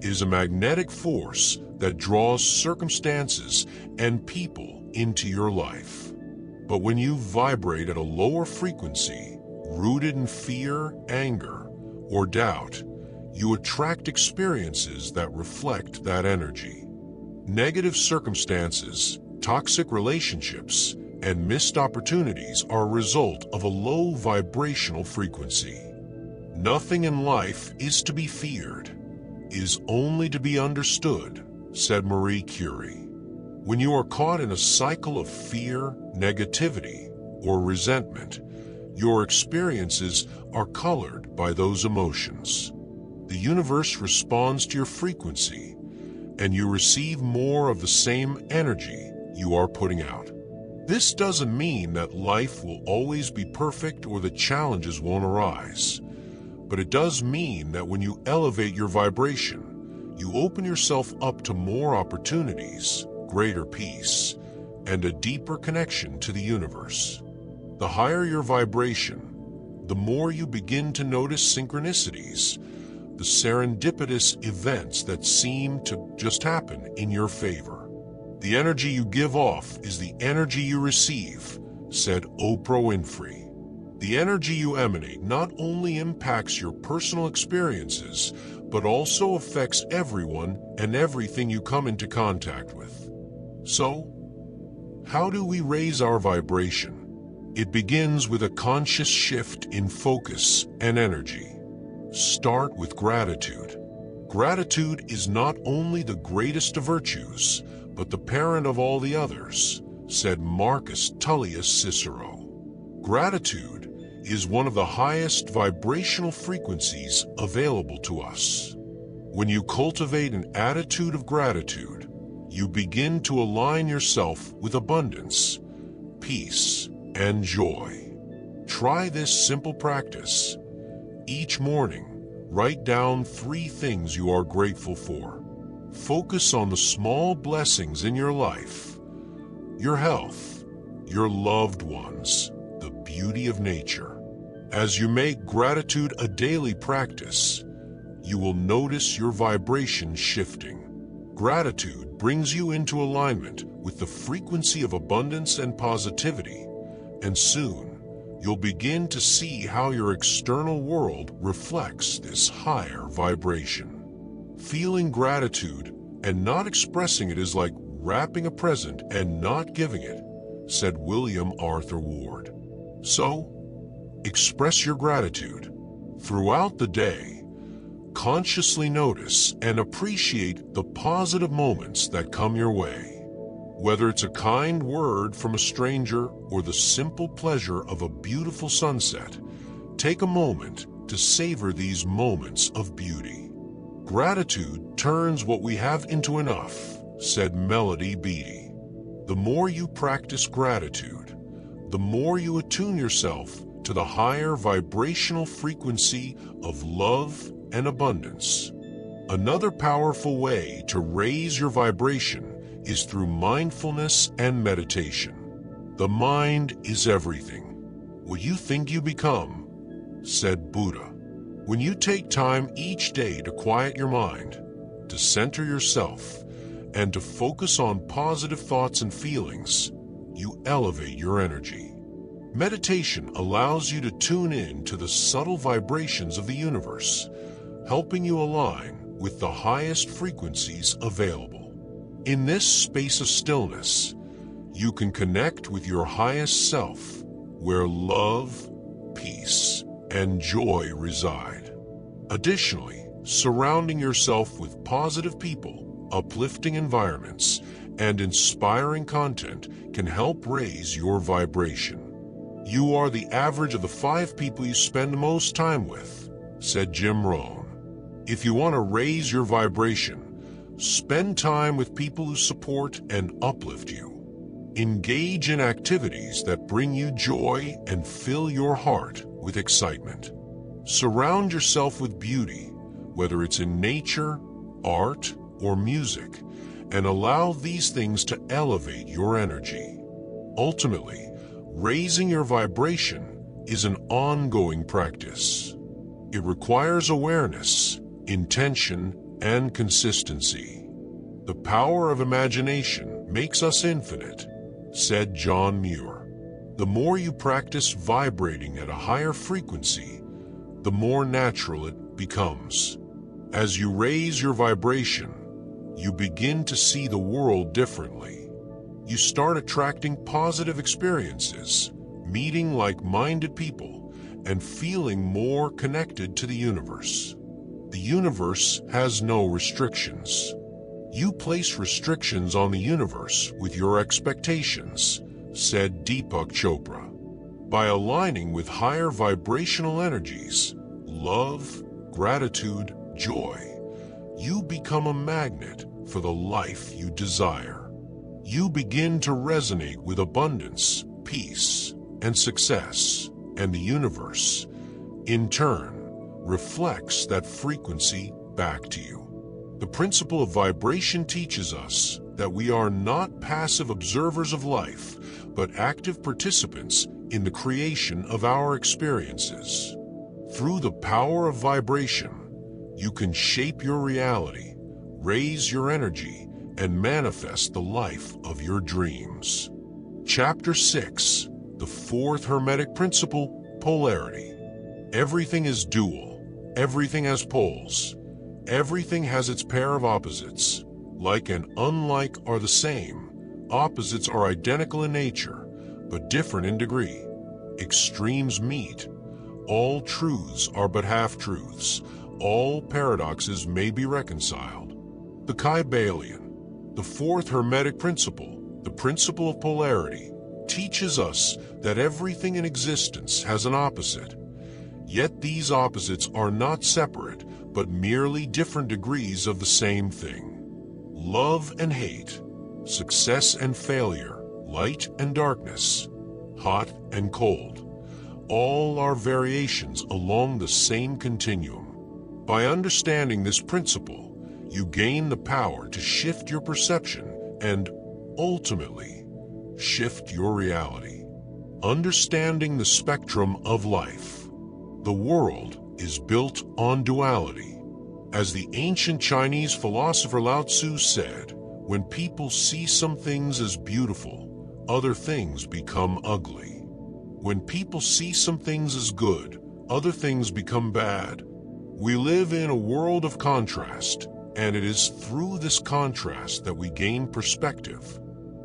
It is a magnetic force that draws circumstances and people into your life. But when you vibrate at a lower frequency, rooted in fear, anger, or doubt, you attract experiences that reflect that energy. Negative circumstances, toxic relationships, and missed opportunities are a result of a low vibrational frequency. Nothing in life is to be feared. It is only to be understood, said Marie Curie. When you are caught in a cycle of fear, negativity, or resentment, your experiences are colored by those emotions. The universe responds to your frequency, and you receive more of the same energy you are putting out. This doesn't mean that life will always be perfect or that challenges won't arise, but it does mean that when you elevate your vibration, you open yourself up to more opportunities, greater peace, and a deeper connection to the universe. The higher your vibration, the more you begin to notice synchronicities, the serendipitous events that seem to just happen in your favor. The energy you give off is the energy you receive, said Oprah Winfrey. The energy you emanate not only impacts your personal experiences, but also affects everyone and everything you come into contact with. So, how do we raise our vibration? It begins with a conscious shift in focus and energy. Start with gratitude. Gratitude is not only the greatest of virtues, but the parent of all the others, said Marcus Tullius Cicero. Gratitude is one of the highest vibrational frequencies available to us. When you cultivate an attitude of gratitude, you begin to align yourself with abundance, peace, and joy. Try this simple practice. Each morning, write down 3 things you are grateful for. Focus on the small blessings in your life, your health, your loved ones, the beauty of nature. As you make gratitude a daily practice, you will notice your vibration shifting. Gratitude brings you into alignment with the frequency of abundance and positivity, and soon you'll begin to see how your external world reflects this higher vibration. Feeling gratitude and not expressing it is like wrapping a present and not giving it, said William Arthur Ward. So, express your gratitude. Throughout the day, consciously notice and appreciate the positive moments that come your way. Whether it's a kind word from a stranger or the simple pleasure of a beautiful sunset, take a moment to savor these moments of beauty. Gratitude turns what we have into enough, said Melody Beattie. The more you practice gratitude, the more you attune yourself to the higher vibrational frequency of love and abundance. Another powerful way to raise your vibration is through mindfulness and meditation. The mind is everything. What you think you become, said Buddha. When you take time each day to quiet your mind, to center yourself, and to focus on positive thoughts and feelings, you elevate your energy. Meditation allows you to tune in to the subtle vibrations of the universe, helping you align with the highest frequencies available. In this space of stillness, you can connect with your highest self, where love, peace, and joy reside. Additionally, surrounding yourself with positive people, uplifting environments, and inspiring content can help raise your vibration. You are the average of the 5 people you spend the most time with, said Jim Rohn. If you want to raise your vibration, spend time with people who support and uplift you. Engage in activities that bring you joy and fill your heart with excitement. Surround yourself with beauty, whether it's in nature, art, or music, and allow these things to elevate your energy. Ultimately, raising your vibration is an ongoing practice. It requires awareness, intention, and consistency. The power of imagination makes us infinite, said John Muir. The more you practice vibrating at a higher frequency, the more natural it becomes. As you raise your vibration, you begin to see the world differently. You start attracting positive experiences, meeting like-minded people, and feeling more connected to the universe. The universe has no restrictions. You place restrictions on the universe with your expectations, said Deepak Chopra. By aligning with higher vibrational energies, love, gratitude, joy, you become a magnet for the life you desire. You begin to resonate with abundance, peace, and success, and the universe, in turn, reflects that frequency back to you. The principle of vibration teaches us that we are not passive observers of life, but active participants in the creation of our experiences. Through the power of vibration, you can shape your reality, raise your energy, and manifest the life of your dreams. Chapter 6, the fourth Hermetic principle, Polarity. Everything is dual. Everything has poles. Everything has its pair of opposites. Like and unlike are the same. Opposites are identical in nature, but different in degree. Extremes meet. All truths are but half-truths. All paradoxes may be reconciled. The Kybalion, the fourth Hermetic principle, the principle of polarity, teaches us that everything in existence has an opposite. Yet these opposites are not separate, but merely different degrees of the same thing. Love and hate, success and failure, light and darkness, hot and cold, all are variations along the same continuum. By understanding this principle, you gain the power to shift your perception and, ultimately, shift your reality. Understanding the spectrum of life. The world is built on duality. As the ancient Chinese philosopher Lao Tzu said, when people see some things as beautiful, other things become ugly. When people see some things as good, other things become bad. We live in a world of contrast, and it is through this contrast that we gain perspective.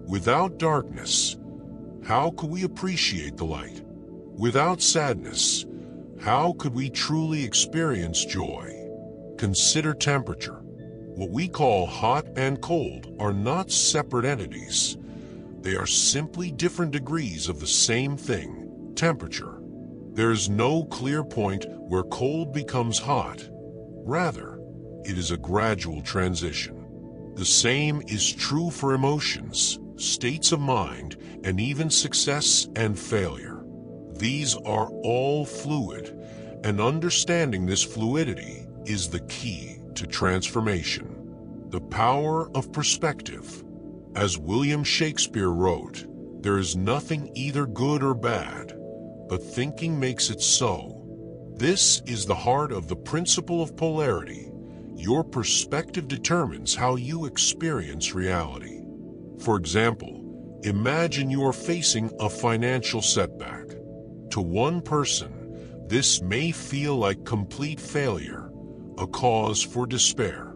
Without darkness, how could we appreciate the light? Without sadness, how could we truly experience joy? Consider temperature. What we call hot and cold are not separate entities. They are simply different degrees of the same thing, temperature. There is no clear point where cold becomes hot. Rather, it is a gradual transition. The same is true for emotions, states of mind, and even success and failure. These are all fluid, and understanding this fluidity is the key to transformation. The power of perspective. As William Shakespeare wrote, there is nothing either good or bad, but thinking makes it so. This is the heart of the principle of polarity. Your perspective determines how you experience reality. For example, imagine you are facing a financial setback. To one person, this may feel like complete failure, a cause for despair.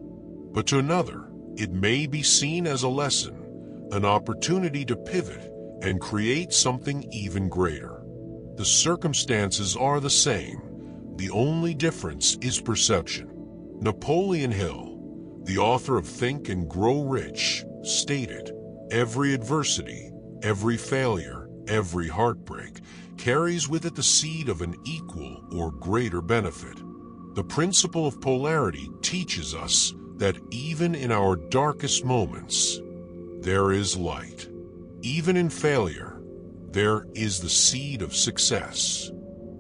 But to another, it may be seen as a lesson, an opportunity to pivot and create something even greater. The circumstances are the same. The only difference is perception. Napoleon Hill, the author of Think and Grow Rich, stated, "Every adversity, every failure, every heartbreak carries with it the seed of an equal or greater benefit." The principle of polarity teaches us that even in our darkest moments, there is light. Even in failure, there is the seed of success.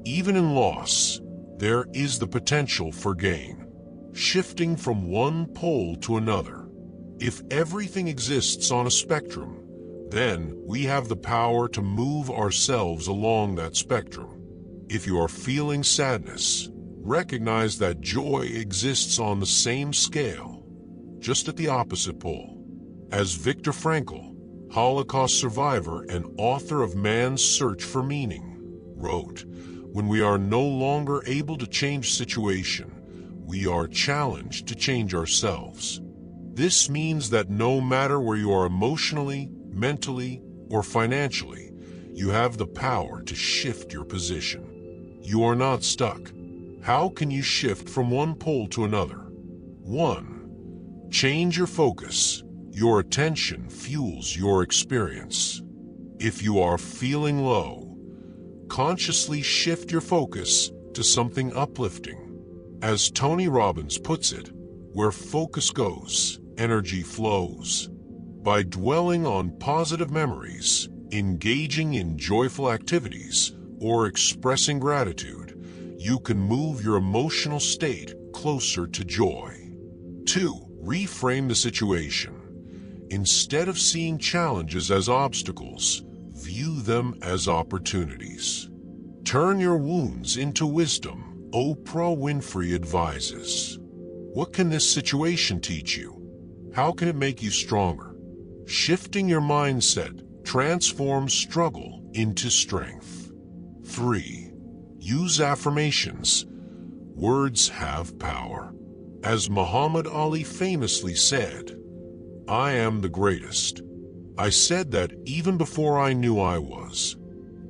Even in loss, there is the potential for gain. Shifting from one pole to another. If everything exists on a spectrum, then we have the power to move ourselves along that spectrum. If you are feeling sadness, recognize that joy exists on the same scale, just at the opposite pole. As Viktor Frankl, Holocaust survivor and author of Man's Search for Meaning, wrote, "When we are no longer able to change situation, we are challenged to change ourselves." This means that no matter where you are emotionally, mentally, or financially, you have the power to shift your position. You are not stuck. How can you shift from one pole to another? 1. Change your focus. Your attention fuels your experience. If you are feeling low, consciously shift your focus to something uplifting. As Tony Robbins puts it, where focus goes, energy flows. By dwelling on positive memories, engaging in joyful activities, or expressing gratitude, you can move your emotional state closer to joy. 2. Reframe the situation. Instead of seeing challenges as obstacles, view them as opportunities. Turn your wounds into wisdom, Oprah Winfrey advises. What can this situation teach you? How can it make you stronger? Shifting your mindset transforms struggle into strength. 3. Use affirmations. Words have power. As Muhammad Ali famously said, "I am the greatest. I said that even before I knew I was."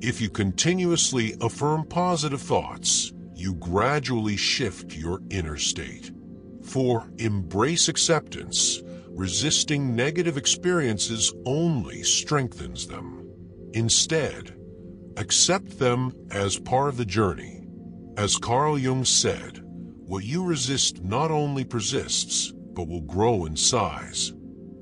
If you continuously affirm positive thoughts, you gradually shift your inner state. 4. Embrace acceptance. Resisting negative experiences only strengthens them. Instead, accept them as part of the journey. As Carl Jung said, what you resist not only persists, but will grow in size.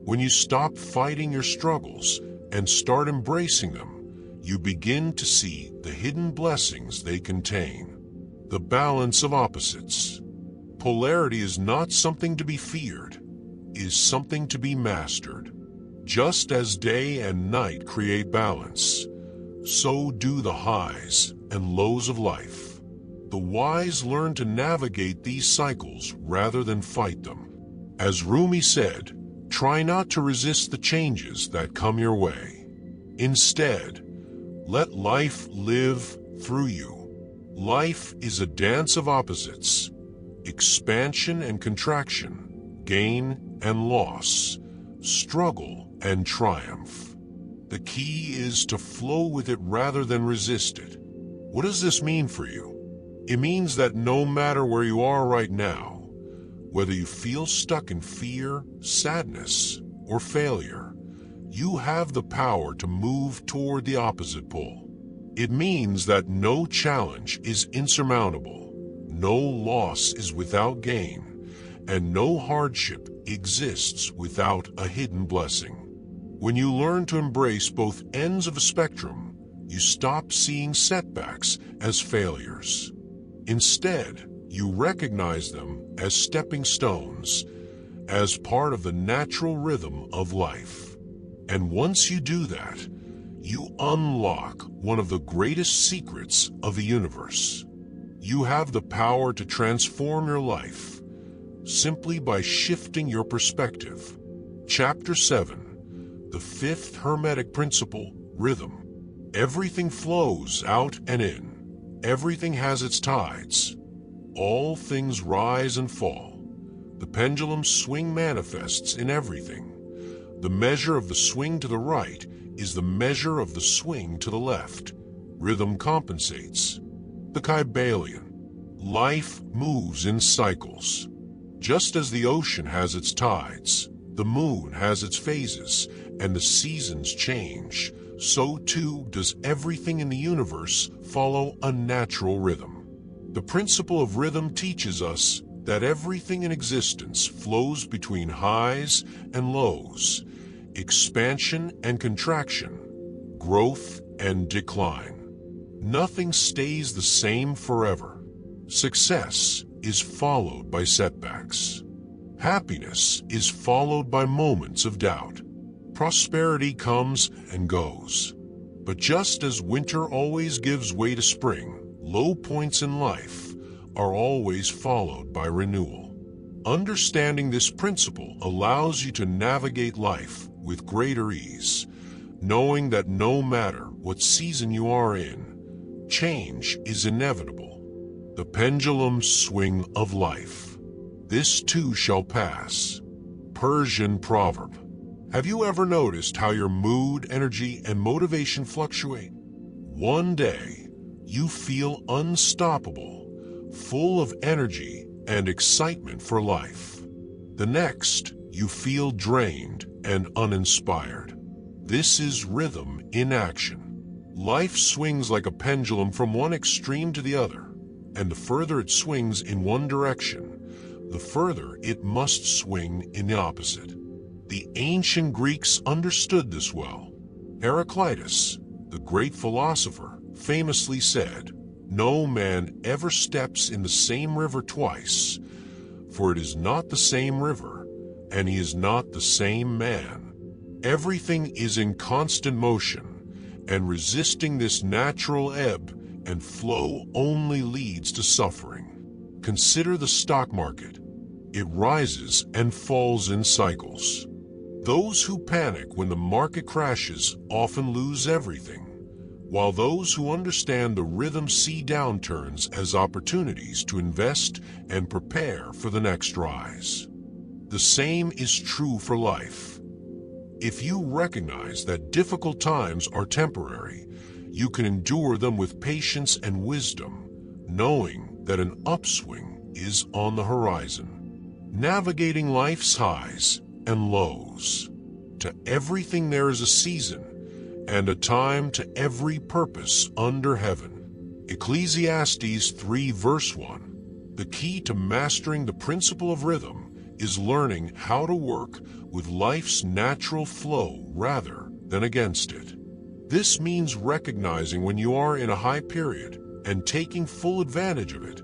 When you stop fighting your struggles and start embracing them, you begin to see the hidden blessings they contain. The balance of opposites. Polarity is not something to be feared, it is something to be mastered. Just as day and night create balance, so do the highs and lows of life. The wise learn to navigate these cycles rather than fight them. As Rumi said, try not to resist the changes that come your way. Instead, let life live through you. Life is a dance of opposites, expansion and contraction, gain and loss, struggle and triumph. The key is to flow with it rather than resist it. What does this mean for you? It means that no matter where you are right now, whether you feel stuck in fear, sadness, or failure, you have the power to move toward the opposite pole. It means that no challenge is insurmountable, no loss is without gain, and no hardship exists without a hidden blessing. When you learn to embrace both ends of a spectrum, you stop seeing setbacks as failures. Instead, you recognize them as stepping stones, as part of the natural rhythm of life. And once you do that, you unlock one of the greatest secrets of the universe. You have the power to transform your life simply by shifting your perspective. Chapter 7, the fifth Hermetic principle, rhythm. Everything flows out and in. Everything has its tides. All things rise and fall. The pendulum swing manifests in everything. The measure of the swing to the right is the measure of the swing to the left. Rhythm compensates. The Kybalion. Life moves in cycles. Just as the ocean has its tides, the moon has its phases, and the seasons change, so too does everything in the universe follow a natural rhythm. The principle of rhythm teaches us that everything in existence flows between highs and lows. expansion and contraction, growth and decline. Nothing stays the same forever. Success is followed by setbacks. Happiness is followed by moments of doubt. Prosperity comes and goes. But just as winter always gives way to spring, low points in life are always followed by renewal. Understanding this principle allows you to navigate life with greater ease, knowing that no matter what season you are in, change is inevitable. The pendulum swing of life. This too shall pass. Persian proverb. Have you ever noticed how your mood, energy, and motivation fluctuate? One day, you feel unstoppable, full of energy and excitement for life. The next, you feel drained and uninspired. This is rhythm in action. Life swings like a pendulum from one extreme to the other, and the further it swings in one direction, the further it must swing in the opposite. The ancient Greeks understood this well. Heraclitus, the great philosopher, famously said, "No man ever steps in the same river twice, for it is not the same river, and he is not the same man." Everything is in constant motion, and resisting this natural ebb and flow only leads to suffering. Consider the stock market. It rises and falls in cycles. Those who panic when the market crashes often lose everything, while those who understand the rhythm see downturns as opportunities to invest and prepare for the next rise. The same is true for life. If you recognize that difficult times are temporary, you can endure them with patience and wisdom, knowing that an upswing is on the horizon. Navigating life's highs and lows. To everything there is a season, and a time to every purpose under heaven. Ecclesiastes 3 verse 1. The key to mastering the principle of rhythm is learning how to work with life's natural flow rather than against it. This means recognizing when you are in a high period and taking full advantage of it,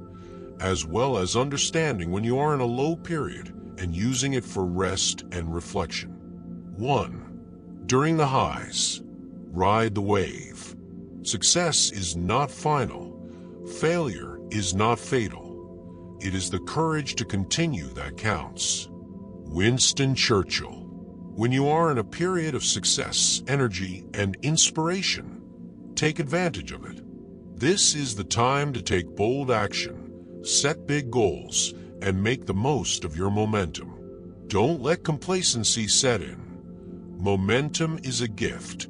as well as understanding when you are in a low period and using it for rest and reflection. 1. During the highs, ride the wave. Success is not final. Failure is not fatal. It is the courage to continue that counts. Winston Churchill. When you are in a period of success, energy, and inspiration, take advantage of it. This is the time to take bold action, set big goals, and make the most of your momentum. Don't let complacency set in. Momentum is a gift,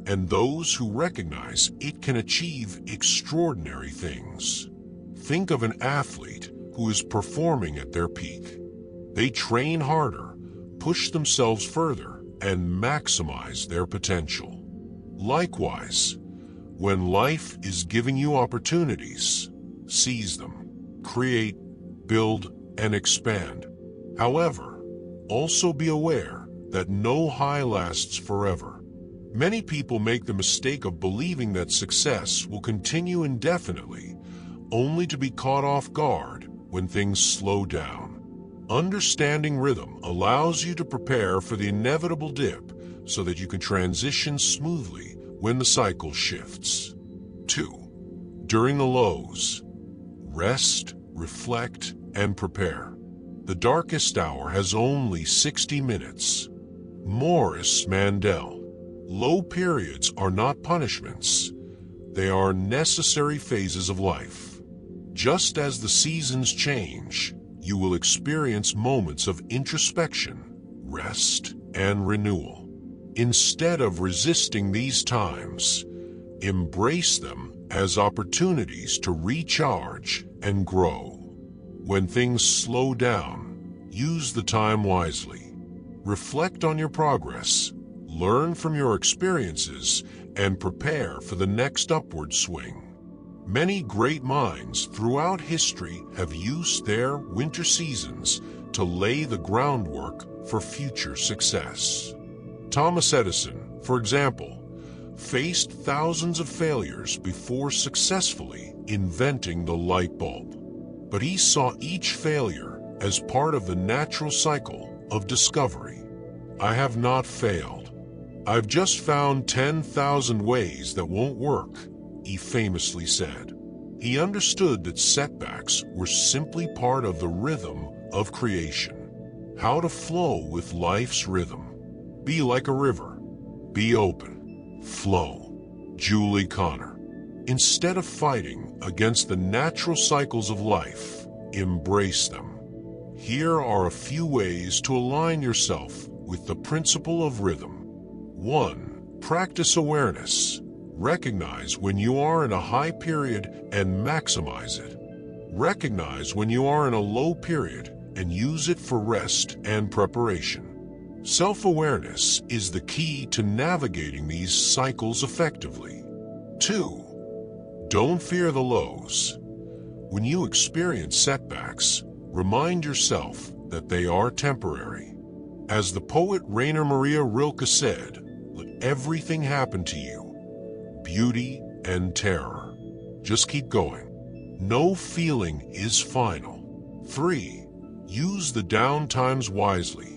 and those who recognize it can achieve extraordinary things. Think of an athlete who is performing at their peak. They train harder, push themselves further, and maximize their potential. Likewise, when life is giving you opportunities, seize them. Create, build, and expand. However, also be aware that no high lasts forever. Many people make the mistake of believing that success will continue indefinitely, only to be caught off guard when things slow down. Understanding rhythm allows you to prepare for the inevitable dip so that you can transition smoothly when the cycle shifts. 2. During the lows, rest, reflect, and prepare. The darkest hour has only 60 minutes. Morris Mandel. Low periods are not punishments. They are necessary phases of life. Just as the seasons change, you will experience moments of introspection, rest, and renewal. Instead of resisting these times, embrace them as opportunities to recharge and grow. When things slow down, use the time wisely. Reflect on your progress, learn from your experiences, and prepare for the next upward swing. Many great minds throughout history have used their winter seasons to lay the groundwork for future success. Thomas Edison, for example, faced thousands of failures before successfully inventing the light bulb. But he saw each failure as part of the natural cycle of discovery. "I have not failed. I've just found 10,000 ways that won't work," he famously said. He understood that setbacks were simply part of the rhythm of creation. How to flow with life's rhythm. Be like a river. Be open. Flow. Julie Connor. Instead of fighting against the natural cycles of life, embrace them. Here are a few ways to align yourself with the principle of rhythm. 1. Practice awareness. Recognize when you are in a high period and maximize it. Recognize when you are in a low period and use it for rest and preparation. Self-awareness is the key to navigating these cycles effectively. 2. Don't fear the lows. When you experience setbacks, remind yourself that they are temporary. As the poet Rainer Maria Rilke said, "Let everything happen to you, beauty and terror. Just keep going. No feeling is final." 3. Use the down times wisely.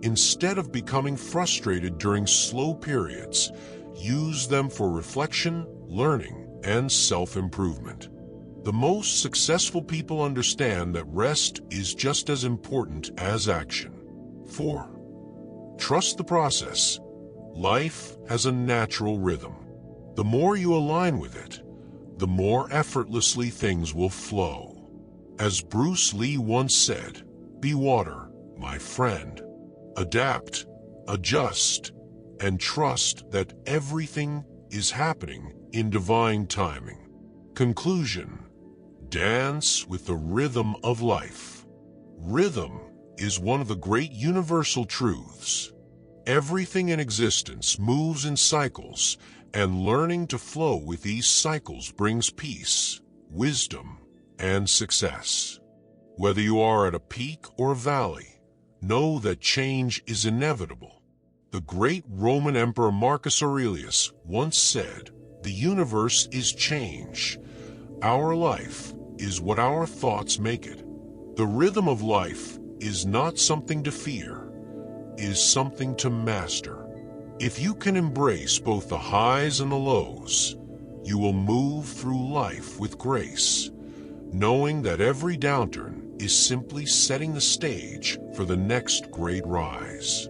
Instead of becoming frustrated during slow periods, use them for reflection, learning, and self-improvement. The most successful people understand that rest is just as important as action. 4. Trust the process. Life has a natural rhythm. The more you align with it, the more effortlessly things will flow. As Bruce Lee once said, "Be water, my friend. Adapt, adjust, and trust that everything is happening in divine timing." Conclusion: dance with the rhythm of life. Rhythm is one of the great universal truths. Everything in existence moves in cycles, and learning to flow with these cycles brings peace, wisdom, and success. Whether you are at a peak or a valley, know that change is inevitable. The great Roman Emperor Marcus Aurelius once said, "The universe is change. Our life is what our thoughts make it." The rhythm of life is not something to fear, it is something to master. If you can embrace both the highs and the lows, you will move through life with grace, knowing that every downturn is simply setting the stage for the next great rise.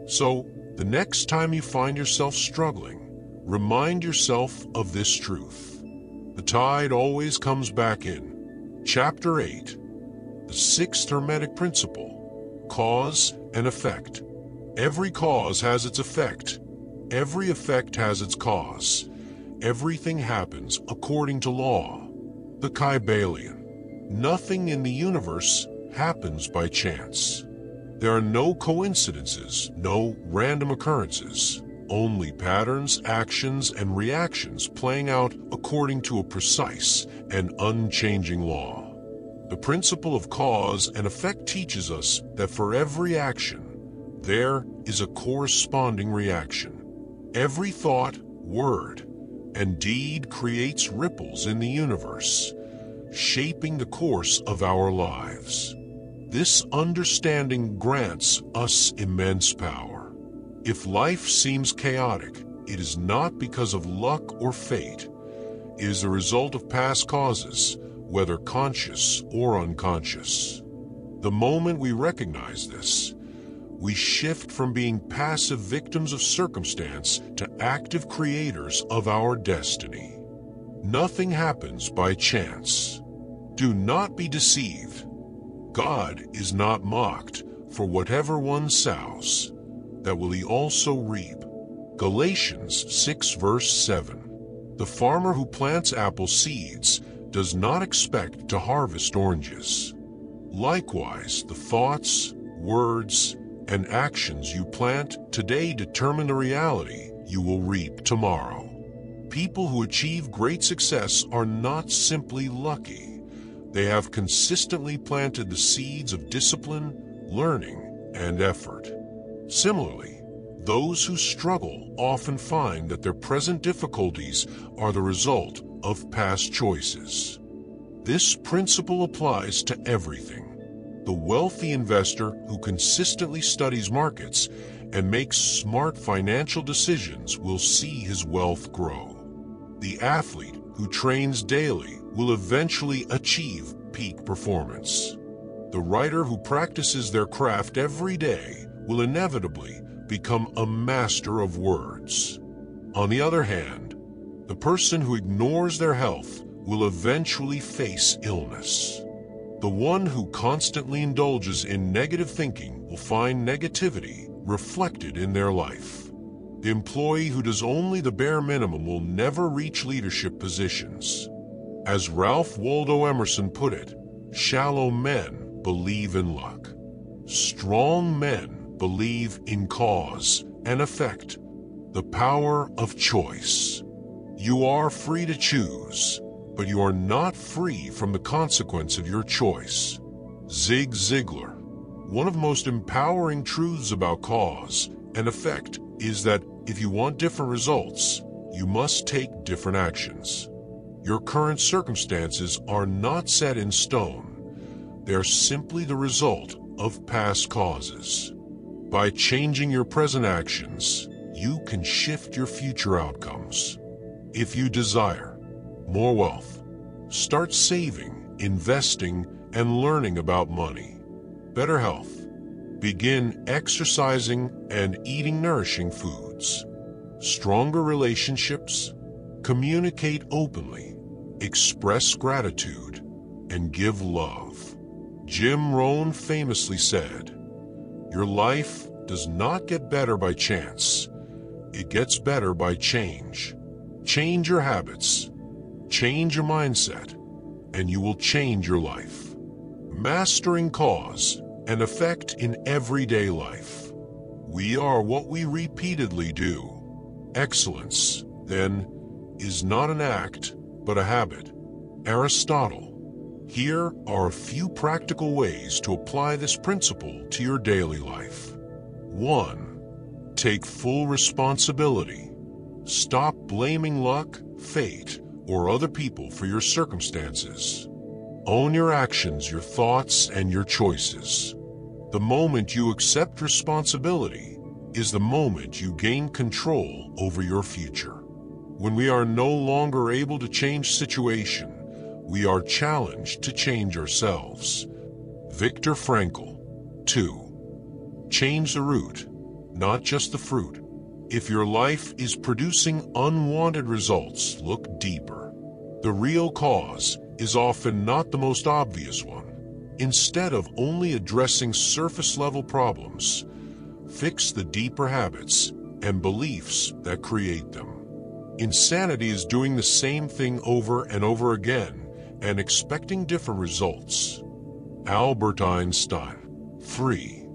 So, the next time you find yourself struggling, remind yourself of this truth. The tide always comes back in. Chapter 8. The sixth Hermetic Principle. Cause and Effect. Every cause has its effect. Every effect has its cause. Everything happens according to law. The Kybalion. Nothing in the universe happens by chance. There are no coincidences, no random occurrences, only patterns, actions, and reactions playing out according to a precise and unchanging law. The principle of cause and effect teaches us that for every action, there is a corresponding reaction. Every thought, word, and deed creates ripples in the universe, shaping the course of our lives. This understanding grants us immense power. If life seems chaotic, it is not because of luck or fate. It is the result of past causes, whether conscious or unconscious. The moment we recognize this, we shift from being passive victims of circumstance to active creators of our destiny. Nothing happens by chance. Do not be deceived. God is not mocked, for whatever one sows, that will he also reap. Galatians 6 verse 7. The farmer who plants apple seeds does not expect to harvest oranges. Likewise, the thoughts, words, and actions you plant today determine the reality you will reap tomorrow. People who achieve great success are not simply lucky. They have consistently planted the seeds of discipline, learning, and effort. Similarly, Those who struggle often find that their present difficulties are the result of past choices. This principle applies to everything. The wealthy investor who consistently studies markets and makes smart financial decisions will see his wealth grow. The athlete who trains daily will eventually achieve peak performance. The writer who practices their craft every day will inevitably become a master of words. On the other hand, the person who ignores their health will eventually face illness. The one who constantly indulges in negative thinking will find negativity reflected in their life. The employee who does only the bare minimum will never reach leadership positions. As Ralph Waldo Emerson put it, shallow men believe in luck. Strong men believe in cause and effect, the power of choice. You are free to choose, but you are not free from the consequence of your choice. Zig Ziglar. One of the most empowering truths about cause and effect is that if you want different results, you must take different actions. Your current circumstances are not set in stone. They are simply the result of past causes. By changing your present actions, you can shift your future outcomes. If you desire more wealth, start saving, investing, and learning about money. Better health, begin exercising and eating nourishing foods. Stronger relationships, communicate openly, express gratitude, and give love. Jim Rohn famously said, "Your life does not get better by chance. It gets better by change. Change your habits, change your mindset, and you will change your life." Mastering cause and effect in everyday life. We are what we repeatedly do. Excellence, then, is not an act, but a habit. Aristotle. Here are a few practical ways to apply this principle to your daily life. 1. Take full responsibility. Stop blaming luck, fate, or other people for your circumstances. Own your actions, your thoughts, and your choices. The moment you accept responsibility is the moment you gain control over your future. When we are no longer able to change situation, we are challenged to change ourselves. Viktor Frankl. 2. Change the root, not just the fruit. If your life is producing unwanted results, look deeper. The real cause is often not the most obvious one. Instead of only addressing surface-level problems, fix the deeper habits and beliefs that create them. Insanity is doing the same thing over and over again and expecting different results. Albert Einstein. 3.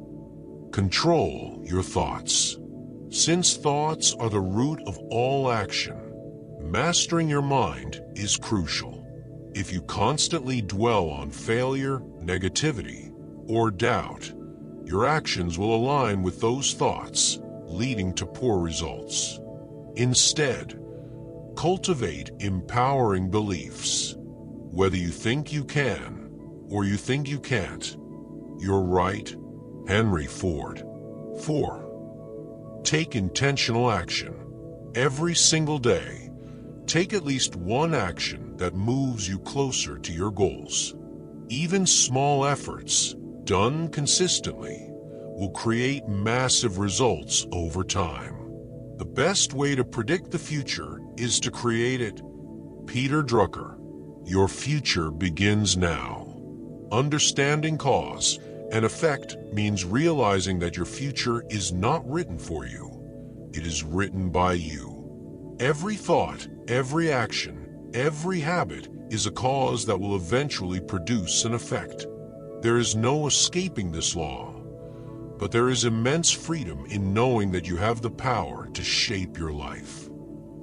Control your thoughts. Since thoughts are the root of all action, mastering your mind is crucial. If you constantly dwell on failure, negativity, or doubt, your actions will align with those thoughts, leading to poor results. Instead, cultivate empowering beliefs. Whether you think you can or you think you can't, you're right. Henry Ford. 4. Take intentional action. Every single day, take at least one action that moves you closer to your goals. Even small efforts, done consistently, will create massive results over time. The best way to predict the future is to create it. Peter Drucker. Your future begins now. Understanding cause and effect means realizing that your future is not written for you. It is written by you. Every thought, every action, every habit is a cause that will eventually produce an effect. There is no escaping this law, but there is immense freedom in knowing that you have the power to shape your life.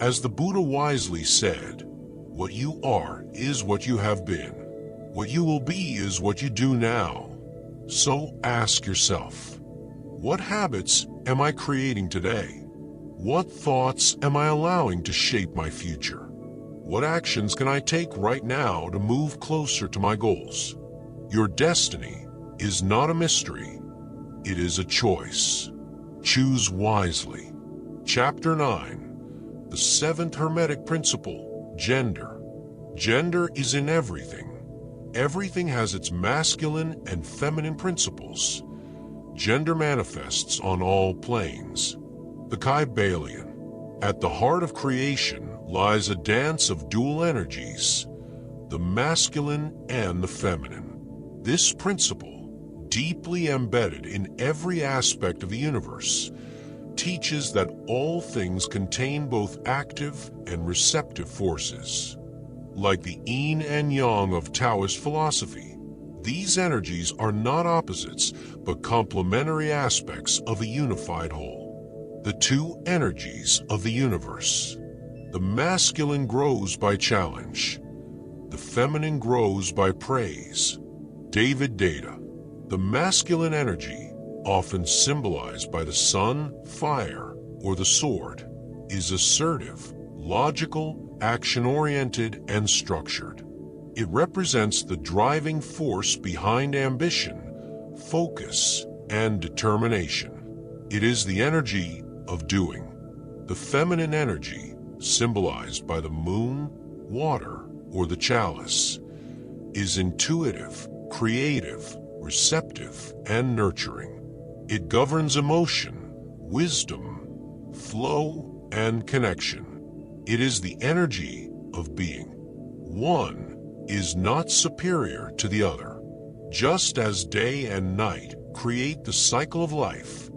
As the Buddha wisely said, what you are is what you have been. What you will be is what you do now. So ask yourself, What habits am I creating today? What thoughts am I allowing to shape my future? What actions can I take right now to move closer to my goals? Your destiny is not a mystery. It is a choice. Choose wisely. Chapter 9. The seventh Hermetic principle, gender. Gender is in everything. Everything has its masculine and feminine principles. Gender manifests on all planes. The Kybalion. At the heart of creation lies a dance of dual energies, the masculine and the feminine. This principle, deeply embedded in every aspect of the universe, teaches that all things contain both active and receptive forces. Like the yin and yang of Taoist philosophy, these energies are not opposites, but complementary aspects of a unified whole. The two energies of the universe. The masculine grows by challenge. The feminine grows by praise. David Data. The masculine energy, often symbolized by the sun, fire, or the sword, is assertive, logical, action-oriented, and structured. It represents the driving force behind ambition, focus, and determination. It is the energy of doing. The feminine energy, symbolized by the moon, water, or the chalice, is intuitive, creative, receptive, and nurturing. It governs emotion, wisdom, flow, and connection. It is the energy of being. One is not superior to the other. Just as day and night create the cycle of life,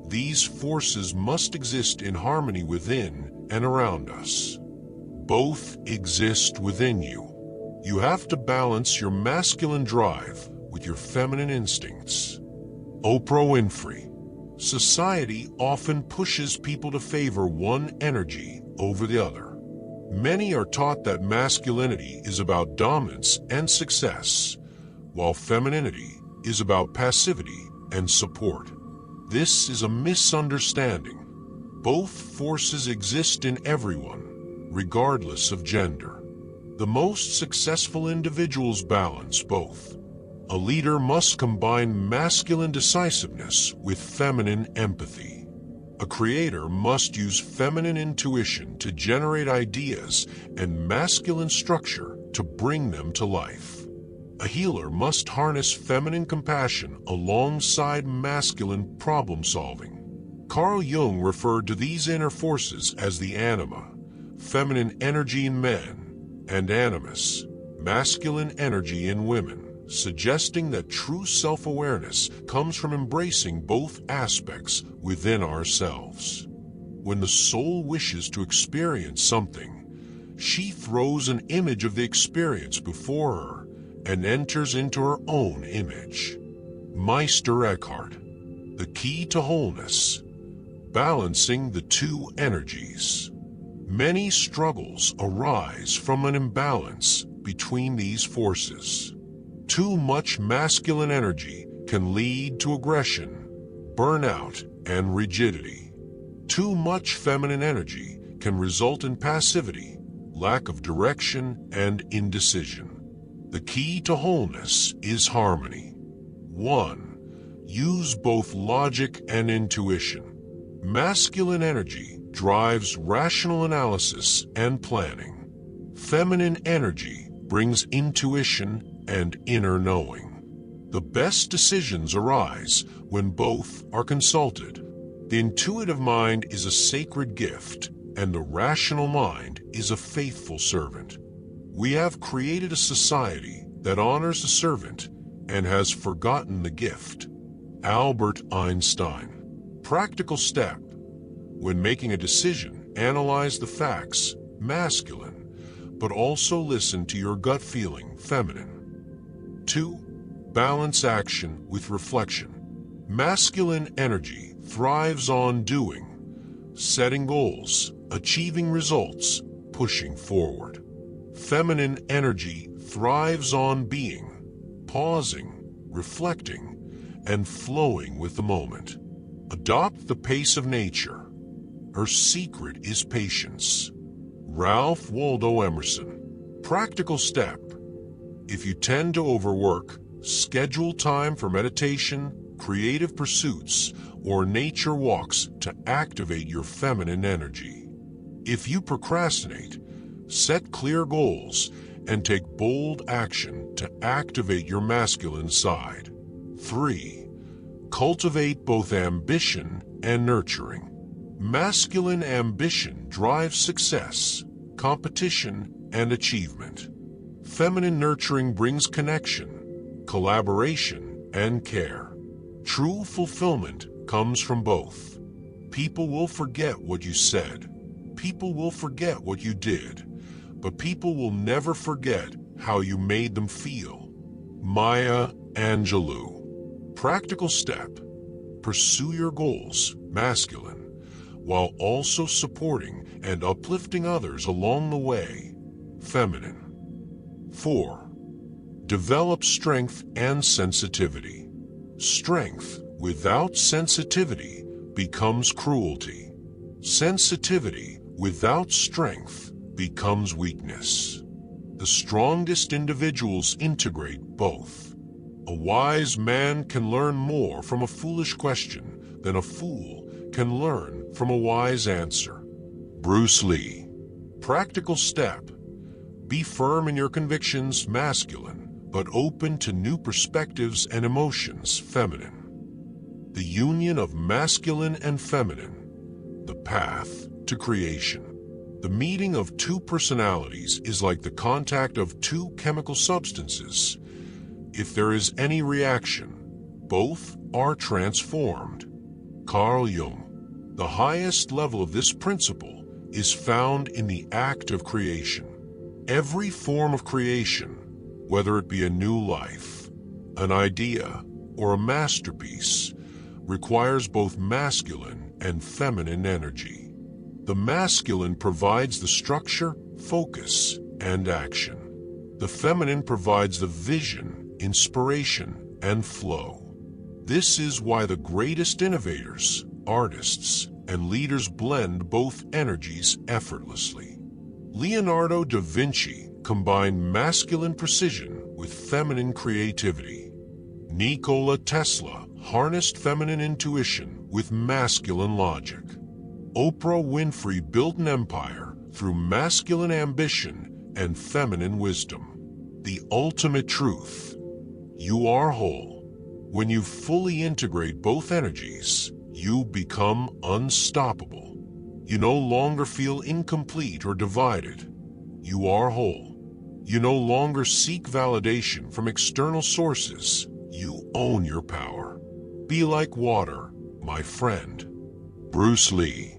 these forces must exist in harmony within and around us. Both exist within you. You have to balance your masculine drive with your feminine instincts. Oprah Winfrey. Society often pushes people to favor one energy over the other. Many are taught that masculinity is about dominance and success, while femininity is about passivity and support. This is a misunderstanding. Both forces exist in everyone, regardless of gender. The most successful individuals balance both. A leader must combine masculine decisiveness with feminine empathy. A creator must use feminine intuition to generate ideas and masculine structure to bring them to life. A healer must harness feminine compassion alongside masculine problem-solving. Carl Jung referred to these inner forces as the anima, feminine energy in men, and animus, masculine energy in women, suggesting that true self-awareness comes from embracing both aspects within ourselves. When the soul wishes to experience something, she throws an image of the experience before her and enters into her own image. Meister Eckhart. The key to wholeness. Balancing the two energies. Many struggles arise from an imbalance between these forces. Too much masculine energy can lead to aggression, burnout, and rigidity. Too much feminine energy can result in passivity, lack of direction, and indecision. The key to wholeness is harmony. 1. Use both logic and intuition. Masculine energy drives rational analysis and planning. Feminine energy brings intuition and inner knowing. The best decisions arise when both are consulted. The intuitive mind is a sacred gift, and the rational mind is a faithful servant. We have created a society that honors the servant and has forgotten the gift. Albert Einstein. Practical step. When making a decision, analyze the facts, masculine, but also listen to your gut feeling, feminine. 2. Balance action with reflection. Masculine energy thrives on doing, setting goals, achieving results, pushing forward. Feminine energy thrives on being, pausing, reflecting, and flowing with the moment. Adopt the pace of nature. Her secret is patience. Ralph Waldo Emerson. Practical step. If you tend to overwork, schedule time for meditation, creative pursuits, or nature walks to activate your feminine energy. If you procrastinate, set clear goals and take bold action to activate your masculine side. 3. Cultivate both ambition and nurturing. Masculine ambition drives success, competition, and achievement. Feminine nurturing brings connection, collaboration, and care. True fulfillment comes from both. People will forget what you said. People will forget what you did. But people will never forget how you made them feel. Maya Angelou. Practical step. Pursue your goals, masculine, while also supporting and uplifting others along the way, feminine. 4. Develop strength and sensitivity. Strength without sensitivity becomes cruelty. Sensitivity without strength becomes weakness. The strongest individuals integrate both. A wise man can learn more from a foolish question than a fool can learn from a wise answer. Bruce Lee. Practical step. Be firm in your convictions, masculine, but open to new perspectives and emotions, feminine. The union of masculine and feminine, the path to creation. The meeting of two personalities is like the contact of two chemical substances. If there is any reaction, both are transformed. Carl Jung. The highest level of this principle is found in the act of creation. Every form of creation, whether it be a new life, an idea, or a masterpiece, requires both masculine and feminine energy. The masculine provides the structure, focus, and action. The feminine provides the vision, inspiration, and flow. This is why the greatest innovators, artists, and leaders blend both energies effortlessly. Leonardo da Vinci combined masculine precision with feminine creativity. Nikola Tesla harnessed feminine intuition with masculine logic. Oprah Winfrey built an empire through masculine ambition and feminine wisdom. The ultimate truth. You are whole. When you fully integrate both energies, you become unstoppable. You no longer feel incomplete or divided. You are whole. You no longer seek validation from external sources. You own your power. Be like water, my friend. Bruce Lee.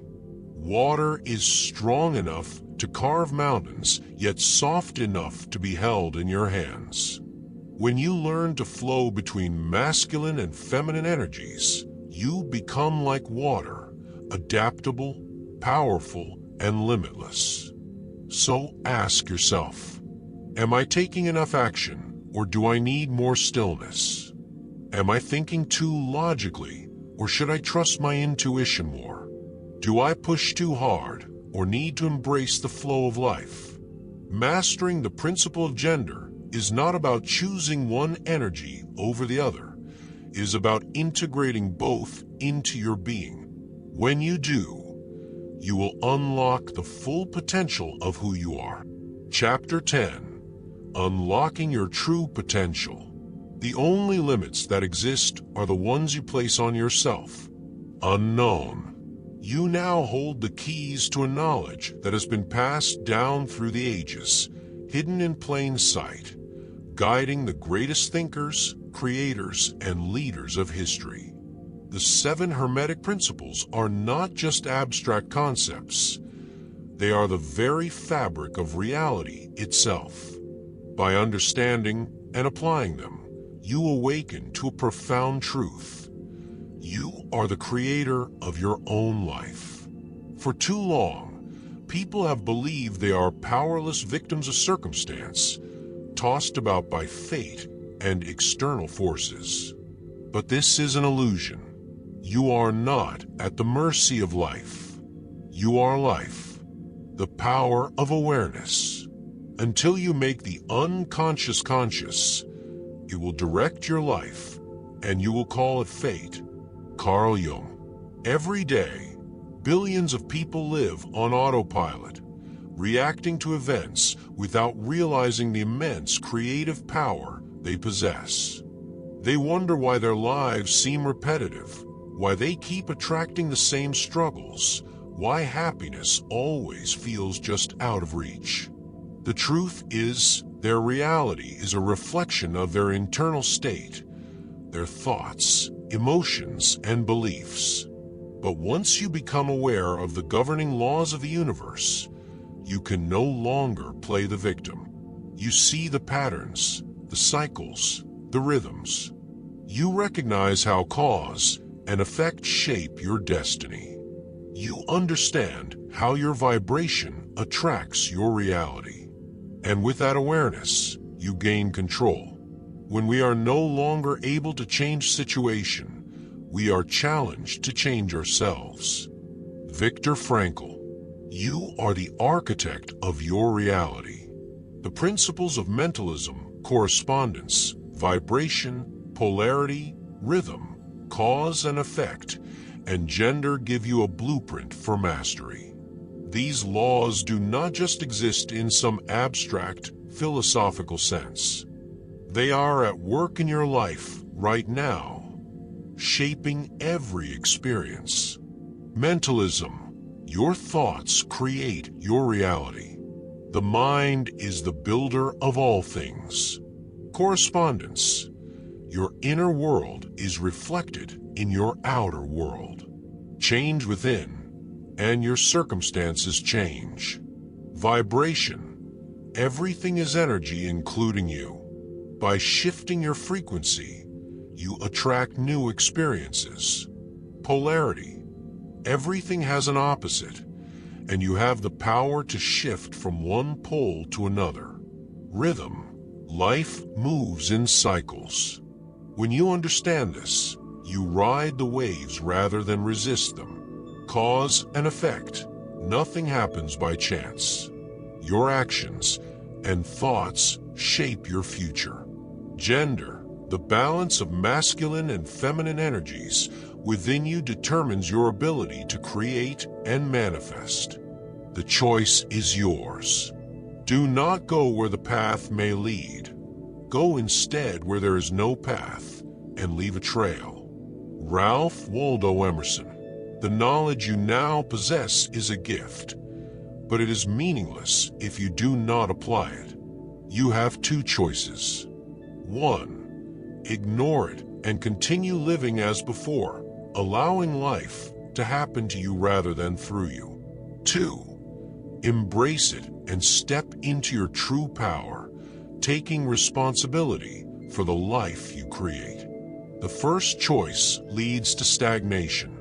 Water is strong enough to carve mountains, yet soft enough to be held in your hands. When you learn to flow between masculine and feminine energies, you become like water, adaptable, powerful, and limitless. So ask yourself, am I taking enough action, or do I need more stillness? Am I thinking too logically, or should I trust my intuition more? Do I push too hard, or need to embrace the flow of life? Mastering the principle of gender is not about choosing one energy over the other. It is about integrating both into your being. When you do, you will unlock the full potential of who you are. Chapter 10. Unlocking your true potential. The only limits that exist are the ones you place on yourself. Unknown. You now hold the keys to a knowledge that has been passed down through the ages, hidden in plain sight, guiding the greatest thinkers, creators, and leaders of history. The 7 Hermetic principles are not just abstract concepts. They are the very fabric of reality itself. By understanding and applying them, you awaken to a profound truth. You are the creator of your own life. For too long, people have believed they are powerless victims of circumstance, tossed about by fate and external forces. But this is an illusion. You are not at the mercy of life. You are life, the power of awareness. Until you make the unconscious conscious, it will direct your life, and you will call it fate. Carl Jung. Every day, billions of people live on autopilot, reacting to events without realizing the immense creative power they possess. They wonder why their lives seem repetitive, why they keep attracting the same struggles, why happiness always feels just out of reach. The truth is, their reality is a reflection of their internal state, their thoughts, emotions, and beliefs. But once you become aware of the governing laws of the universe, you can no longer play the victim. You see the patterns, the cycles, the rhythms. You recognize how cause and effect shape your destiny. You understand how your vibration attracts your reality. And with that awareness, you gain control. When we are no longer able to change situation, we are challenged to change ourselves. Viktor Frankl. You are the architect of your reality. The principles of mentalism, correspondence, vibration, polarity, rhythm, cause and effect, and gender give you a blueprint for mastery. These laws do not just exist in some abstract, philosophical sense. They are at work in your life right now, shaping every experience. Mentalism. Your thoughts create your reality. The mind is the builder of all things. Correspondence. Your inner world is reflected in your outer world. Change within, and your circumstances change. Vibration. Everything is energy, including you. By shifting your frequency, you attract new experiences. Polarity. Everything has an opposite, and you have the power to shift from one pole to another. Rhythm. Life moves in cycles. When you understand this, you ride the waves rather than resist them. Cause and effect. Nothing happens by chance. Your actions and thoughts shape your future. Gender. The balance of masculine and feminine energies within you determines your ability to create and manifest. The choice is yours. Do not go where the path may lead. Go instead where there is no path, and leave a trail. Ralph Waldo Emerson. The knowledge you now possess is a gift, but it is meaningless if you do not apply it. You have two choices. 1. Ignore it and continue living as before, allowing life to happen to you rather than through you. 2. Embrace it and step into your true power, taking responsibility for the life you create. The first choice leads to stagnation.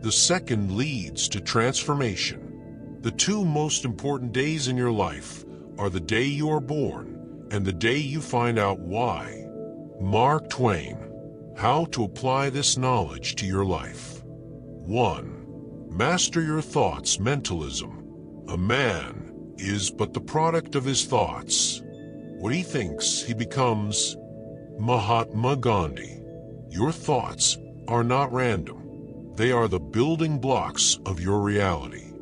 The second leads to transformation. The two most important days in your life are the day you are born and the day you find out why. Mark Twain. How to apply this knowledge to your life. 1. Master your thoughts. Mentalism. A man is but the product of his thoughts. What he thinks, he becomes. Mahatma Gandhi. Your thoughts are not random. They are the building blocks of your reality.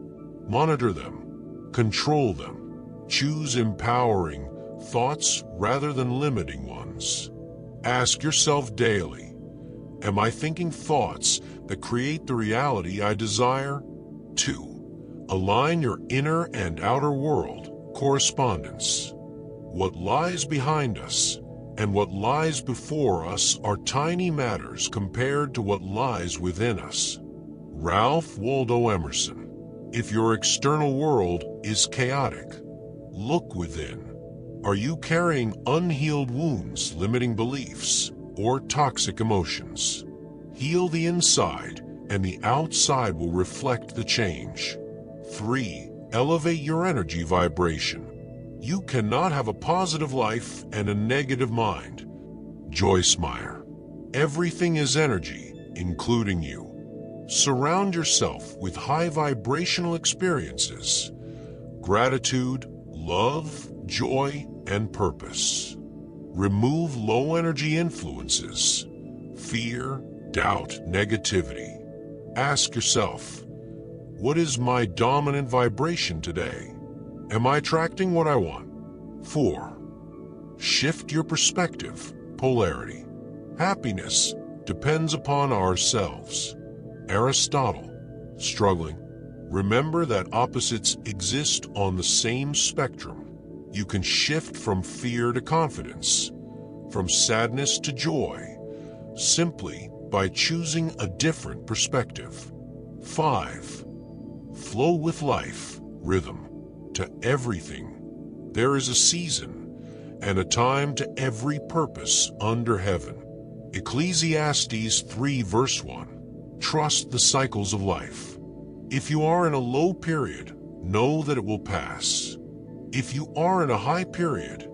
Monitor them. Control them. Choose empowering thoughts rather than limiting ones. Ask yourself daily, am I thinking thoughts that create the reality I desire? 2. Align your inner and outer world. Correspondence. What lies behind us and what lies before us are tiny matters compared to what lies within us. Ralph Waldo Emerson. If your external world is chaotic, look within. Are you carrying unhealed wounds, limiting beliefs, or toxic emotions? Heal the inside, and the outside will reflect the change. 3. Elevate your energy vibration. You cannot have a positive life and a negative mind. Joyce Meyer. Everything is energy, including you. Surround yourself with high vibrational experiences, gratitude, love, joy, and purpose. Remove low energy influences, fear, doubt, negativity. Ask yourself, what is my dominant vibration today? Am I attracting what I want? 4. Shift your perspective, polarity. Happiness depends upon ourselves. Aristotle, struggling. Remember that opposites exist on the same spectrum. You can shift from fear to confidence, from sadness to joy, simply by choosing a different perspective. 5. Flow with life, rhythm, to everything. There is a season and a time to every purpose under heaven. Ecclesiastes 3 verse 1. Trust the cycles of life. If you are in a low period, know that it will pass. If you are in a high period,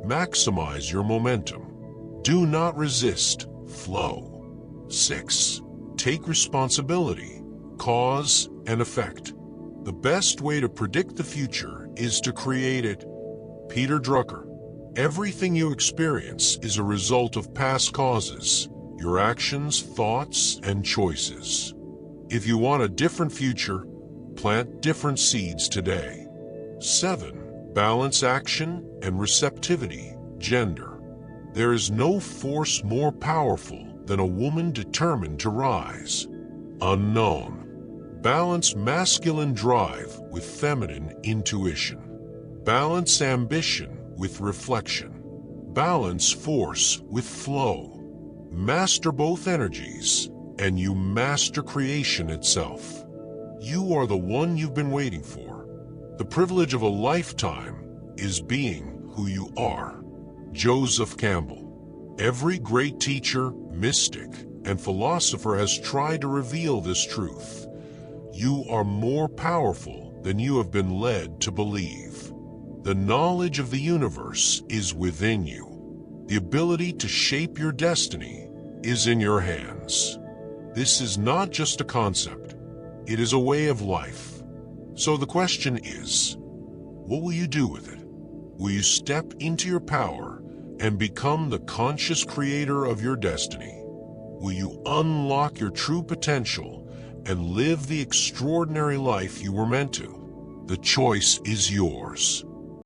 maximize your momentum. Do not resist, flow. 6. Take responsibility, cause and effect. The best way to predict the future is to create it. Peter Drucker. Everything you experience is a result of past causes, your actions, thoughts, and choices. If you want a different future, plant different seeds today. 7. Balance action and receptivity, gender. There is no force more powerful than a woman determined to rise. Unknown. Balance masculine drive with feminine intuition. Balance ambition with reflection. Balance force with flow. Master both energies, and you master creation itself. You are the one you've been waiting for. The privilege of a lifetime is being who you are. Joseph Campbell. Every great teacher, mystic, and philosopher has tried to reveal this truth. You are more powerful than you have been led to believe. The knowledge of the universe is within you. The ability to shape your destiny is in your hands. This is not just a concept. It is a way of life. So the question is, what will you do with it? Will you step into your power and become the conscious creator of your destiny? Will you unlock your true potential and live the extraordinary life you were meant to? The choice is yours.